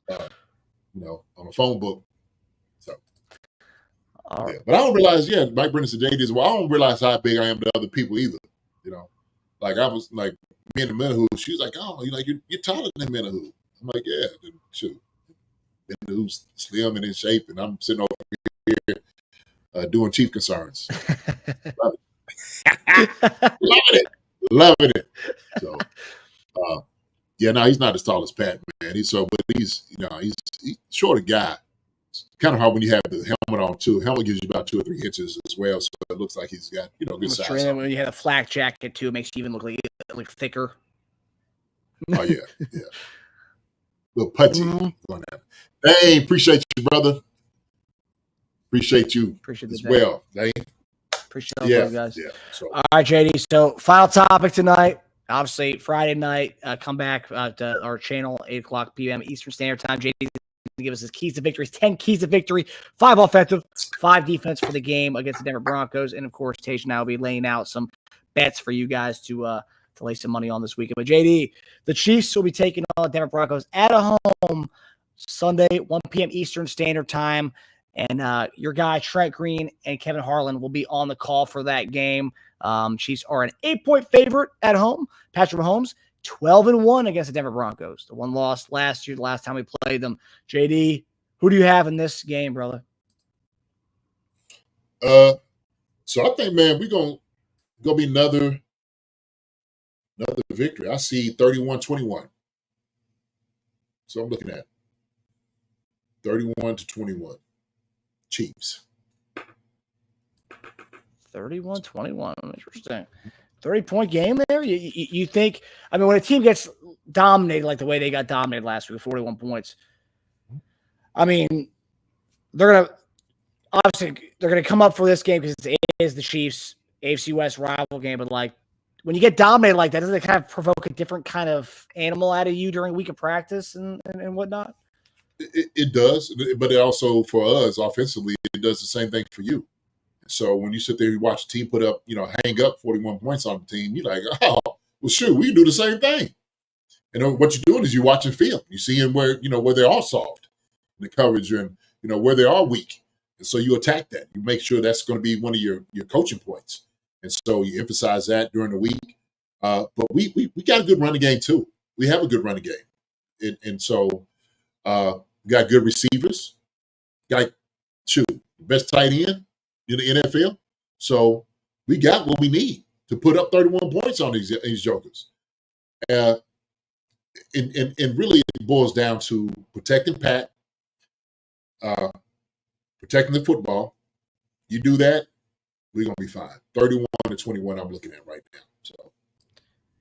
On the phone book. So, right. But I don't realize. Mike Brennan said JD as well. I don't realize how big I am to other people either. Like I was like me in the Menahu. She was like, "Oh, you're taller than Menahu." I'm like, "Yeah, shoot." Menahu's slim and in shape, and I'm sitting over here doing chief concerns. Loving it. So, he's not as tall as Pat, man. He's shorter guy. It's kind of hard when you have the helmet on too. Helmet gives you about 2 or 3 inches as well, so it looks like he's got good size. And when you have a flak jacket too, it makes you even look thicker. Oh yeah. little putty going on. Hey, appreciate you, brother. Appreciate you as well. Dang. Appreciate all you guys. Yeah. So. All right, JD. So final topic tonight. Obviously, Friday night. Come back to our channel, 8:00 p.m. Eastern Standard Time. JD to give us his keys to victory. 10 keys to victory. 5 offensive, 5 defense for the game against the Denver Broncos. And of course, Tage and I will be laying out some bets for you guys to lay some money on this weekend. But JD, the Chiefs will be taking on the Denver Broncos at home Sunday, 1 p.m. Eastern Standard Time. And your guy, Trent Green and Kevin Harlan, will be on the call for that game. Chiefs are an 8-point favorite at home. Patrick Mahomes, 12-1 against the Denver Broncos. The one lost last year, the last time we played them. JD, who do you have in this game, brother? So I think, man, we're gonna be another victory. I see 31-21. So I'm looking at 31-21. Chiefs. 31-21. Interesting. 30-point game there? You think, I mean, when a team gets dominated like the way they got dominated last week, 41 points, I mean, they're going to come up for this game because it is the Chiefs AFC West rival game, but like when you get dominated like that, doesn't it kind of provoke a different kind of animal out of you during a week of practice and whatnot? It does, but it also, for us offensively, it does the same thing for you. So when you sit there and watch a team put up, hang up 41 points on the team, you're like, oh, well, shoot, we can do the same thing. And what you're doing is you're watching film. You're seeing where they're all soft in the coverage and, where they are weak. And so you attack that. You make sure that's going to be one of your coaching points. And so you emphasize that during the week. But we got a good running game, too. We have a good running game. And so we got good receivers. Got, the best tight end in the NFL. So we got what we need to put up 31 points on these jokers. And really it boils down to protecting Pat, protecting the football. You do that, we're going to be fine. 31-21 I'm looking at right now. So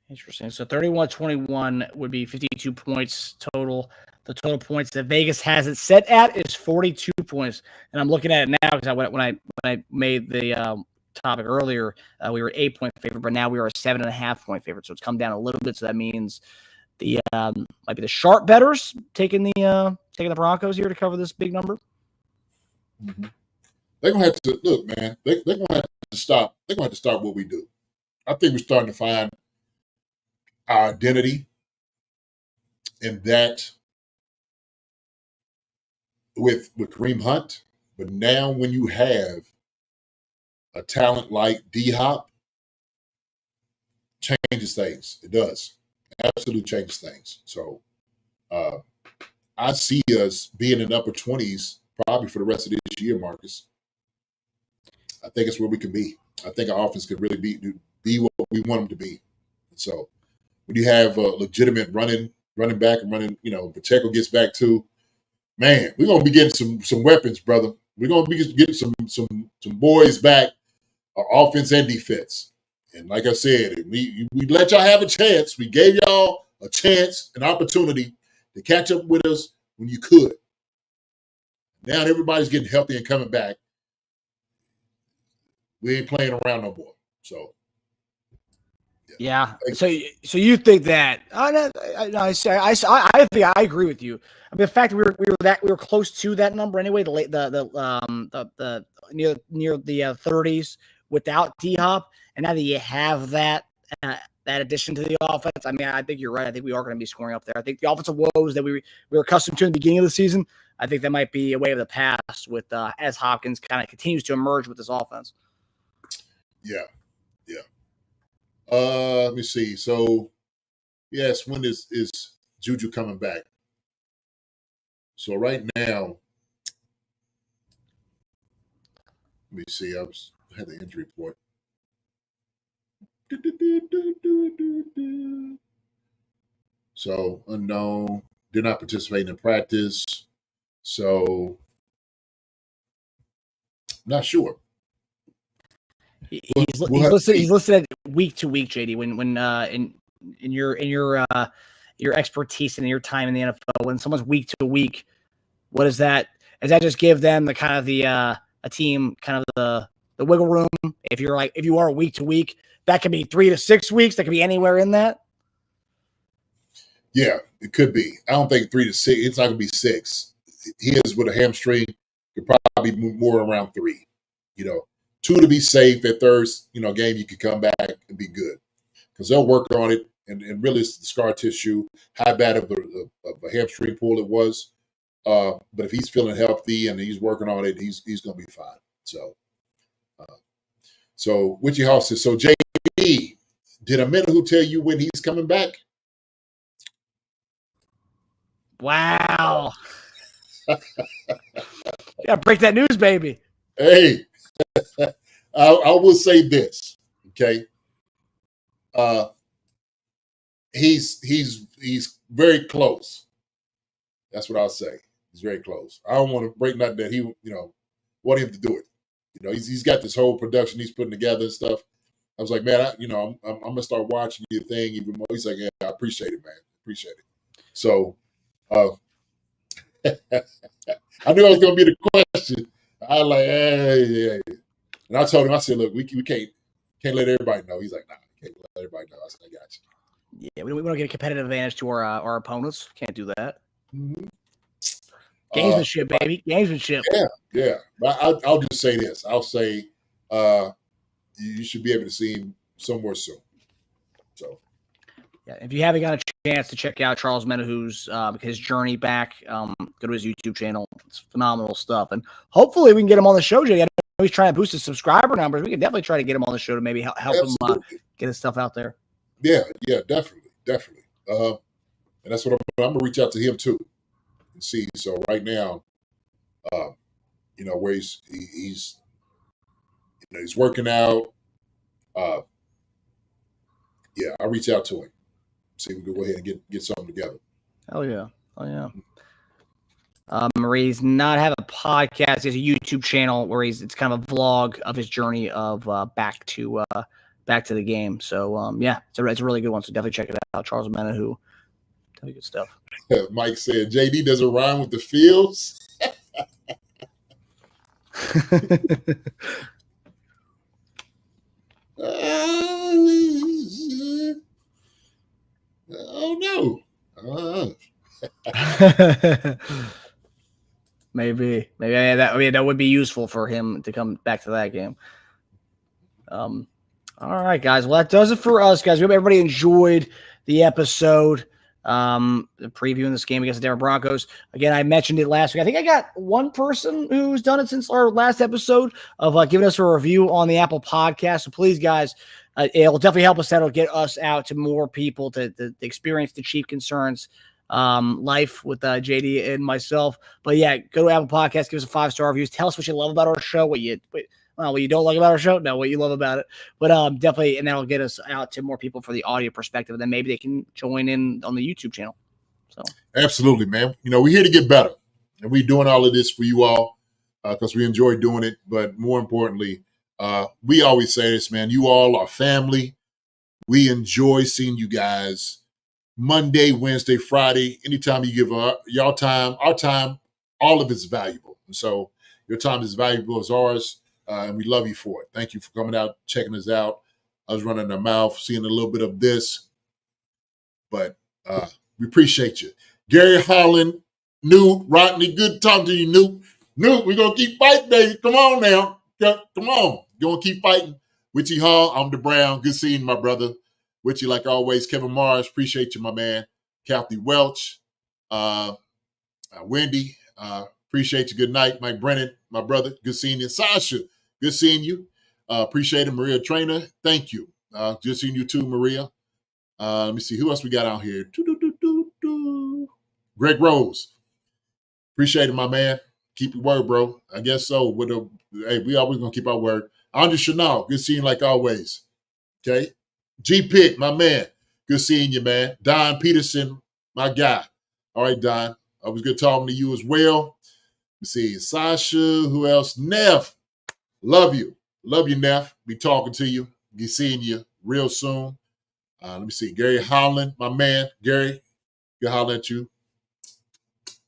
interesting. So 31-21 would be 52 points total. The total points that Vegas has it set at is 42 points. And I'm looking at it now because when I made the topic earlier, we were 8-point favorite, but now we are a 7.5-point favorite. So it's come down a little bit. So that means the might be the sharp bettors taking the Broncos here to cover this big number. Mm-hmm. They're gonna have to look, man. They're gonna have to stop. They're gonna have to stop what we do. I think we're starting to find our identity in that with Kareem Hunt. But now when you have a talent like D-Hop, changes things. It does. Absolutely changes things. So I see us being in the upper 20s probably for the rest of this year, Marcus. I think it's where we can be. I think our offense could really be what we want them to be. So when you have a legitimate running back and running, Pacheco gets back too, man, we're gonna be getting some weapons, brother. We're gonna be getting some boys back, offense and defense. And like I said, we let y'all have a chance. We gave y'all a chance, an opportunity to catch up with us when you could. Now everybody's getting healthy and coming back. We ain't playing around no more. So, yeah. So you think that? I think I agree with you. I mean, the fact that we were close to that number anyway. The near the 30s without D-Hop, and now that you have that addition to the offense, I mean, I think you're right. I think we are going to be scoring up there. I think the offensive woes that we were accustomed to in the beginning of the season, I think that might be a way of the past with as Hopkins kind of continues to emerge with this offense. Yeah. Let me see. So, yes, when is Juju coming back? So right now, let me see. I had the injury report. So unknown. They're not participating in practice. So not sure. He's listed week to week, JD. When in your your expertise and your time in the NFL. When someone's week to week, what is that? Does that just give them the kind of a team kind of the wiggle room? If you are week to week, that could be 3 to 6 weeks. That could be anywhere in that. Yeah, it could be. I don't think 3 to 6. It's not going to be 6. He is with a hamstring. Could probably be more around 3. 2 to be safe. At third, game you could come back and be good because they'll work on it. And really, it's the scar tissue. How bad of a hamstring pull it was. But if he's feeling healthy and he's working on it, he's going to be fine. So Witchy House says, so JD, did Amenahu tell you when he's coming back? Wow. Yeah, break that news, baby. Hey, I will say this, okay? He's very close. That's what I'll say. He's very close. I don't want to break nothing that he, want him to do it. He's got this whole production he's putting together and stuff. I was like, man, I'm gonna start watching your thing even more. He's like, yeah, I appreciate it, man. Appreciate it. So, I knew it was gonna be the question. I was like, hey, and I told him, I said, look, we can't let everybody know. He's like, nah, can't let everybody know. I said, I got you. Yeah, we don't get a competitive advantage to our opponents. Can't do that. Mm-hmm. Gamesmanship, baby. Gamesmanship. Yeah. But I'll just say this. I'll say you should be able to see him somewhere soon. So, yeah, if you haven't got a chance to check out Charles Menahu's his journey back, go to his YouTube channel. It's phenomenal stuff. And hopefully we can get him on the show, Jay. I know he's trying to boost his subscriber numbers. We can definitely try to get him on the show to maybe help him get his stuff out there. Yeah, definitely. And that's what I'm going to reach out to him too. And see. So right now, where he's working out. I'll reach out to him. See if we can go ahead and get something together. Oh yeah. Marie's not have a podcast. He has a YouTube channel where it's kind of a vlog of his journey of back to the game. So it's a really good one. So definitely check it out. Charles Menahu. Definitely good stuff. Mike said, JD doesn't rhyme with the Fields. Oh no. Maybe that would be useful for him to come back to that game. All right, guys. Well, that does it for us, guys. We hope everybody enjoyed the episode. Previewing this game against the Denver Broncos. Again, I mentioned it last week. I think I got one person who's done it since our last episode of giving us a review on the Apple Podcast. So please, guys, it will definitely help us out. It'll get us out to more people to experience the Chief Concerns life with JD and myself. But yeah, go to Apple Podcast, give us a 5-star reviews. Tell us what you love about our show, what you don't like about our show? No, what you love about it. But definitely, and that'll get us out to more people for the audio perspective. And then maybe they can join in on the YouTube channel. So absolutely, man. We're here to get better. And we're doing all of this for you all because we enjoy doing it. But more importantly, we always say this, man. You all are family. We enjoy seeing you guys Monday, Wednesday, Friday. Anytime you give y'all time, our time, all of it's valuable. And so your time is valuable as ours. And we love you for it. Thank you for coming out, checking us out. I was running our mouth, seeing a little bit of this, but we appreciate you. Gary Holland, Newt, Rodney, good talking to you, Newt. Newt, we're going to keep fighting, baby. Come on now. Come on. You're going to keep fighting. Witchy Hall, I'm the Brown. Good seeing you, my brother. Witchy, like always. Kevin Mars, appreciate you, my man. Kathy Welch, Wendy, appreciate you. Good night. Mike Brennan, my brother. Good seeing you. Sasha, good seeing you. Appreciate it. Maria Trainer, thank you. Good seeing you too, Maria. Let me see. Who else we got out here? Greg Rose. Appreciate it, my man. Keep your word, bro. I guess so. Hey, we always going to keep our word. Andre Chanel, good seeing you like always. Okay. G Pitt, my man. Good seeing you, man. Don Peterson, my guy. All right, Don. I was good talking to you as well. Let's see. Sasha, who else? Neff. Love you. Love you, Neff. Be talking to you. Be seeing you real soon. Let me see. Gary Howland, my man. Gary, Can holler at you.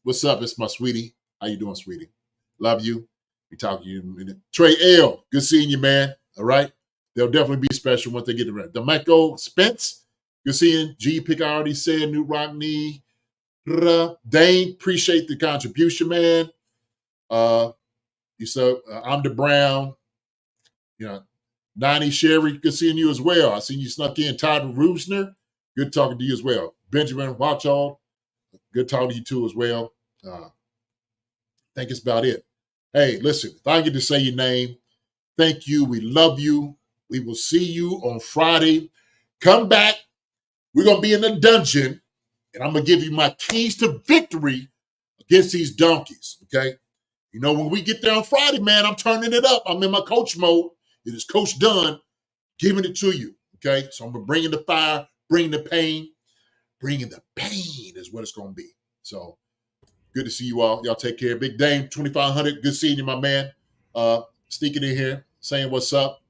What's up? It's my sweetie. How you doing, sweetie? Love you. We talk to you in a minute. Trey L, good seeing you, man. All right. They'll definitely be special once they get around. D'Amico Spence, good seeing. G Pick, I already said. New Rockney. Dane, appreciate the contribution, man. You said I'm the Brown. You know, Nani Sherry, good seeing you as well. I seen you snuck in. Todd Rusner, good talking to you as well. Benjamin Watchall, good talking to you too as well. I think it's about it. Hey, listen, if I get to say your name, thank you. We love you. We will see you on Friday. Come back. We're going to be in the dungeon, and I'm going to give you my keys to victory against these donkeys, okay? You know, when we get there on Friday, man, I'm turning it up. I'm in my coach mode. It is Coach Dunn giving it to you, okay? So I'm going to bring in the fire, bring the pain. Bringing the pain is what it's going to be. So good to see you all. Y'all take care. Big Dame, 2500. Good seeing you, my man. Sneaking in here, saying what's up.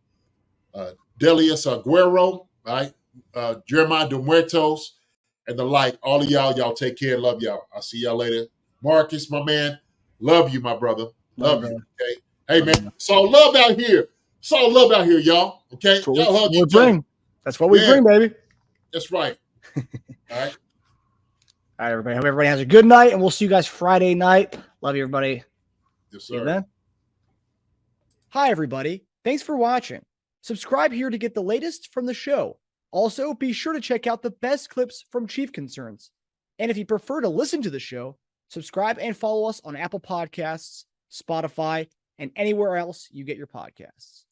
Delius Aguero, all right? Jeremiah De Muertos, and the like. All of y'all take care. Love y'all. I'll see y'all later. Marcus, my man. Love you, my brother. Love you. Okay. Hey, man. It's all love out here. It's all love out here, y'all. Okay. Y'all hug each other. That's what we bring, baby. That's right. All right. All right, everybody. Hope everybody has a good night, and we'll see you guys Friday night. Love you, everybody. Yes, sir. Amen. Hi, everybody. Thanks for watching. Subscribe here to get the latest from the show. Also, be sure to check out the best clips from Chief Concerns. And if you prefer to listen to the show, subscribe and follow us on Apple Podcasts, Spotify, and anywhere else you get your podcasts.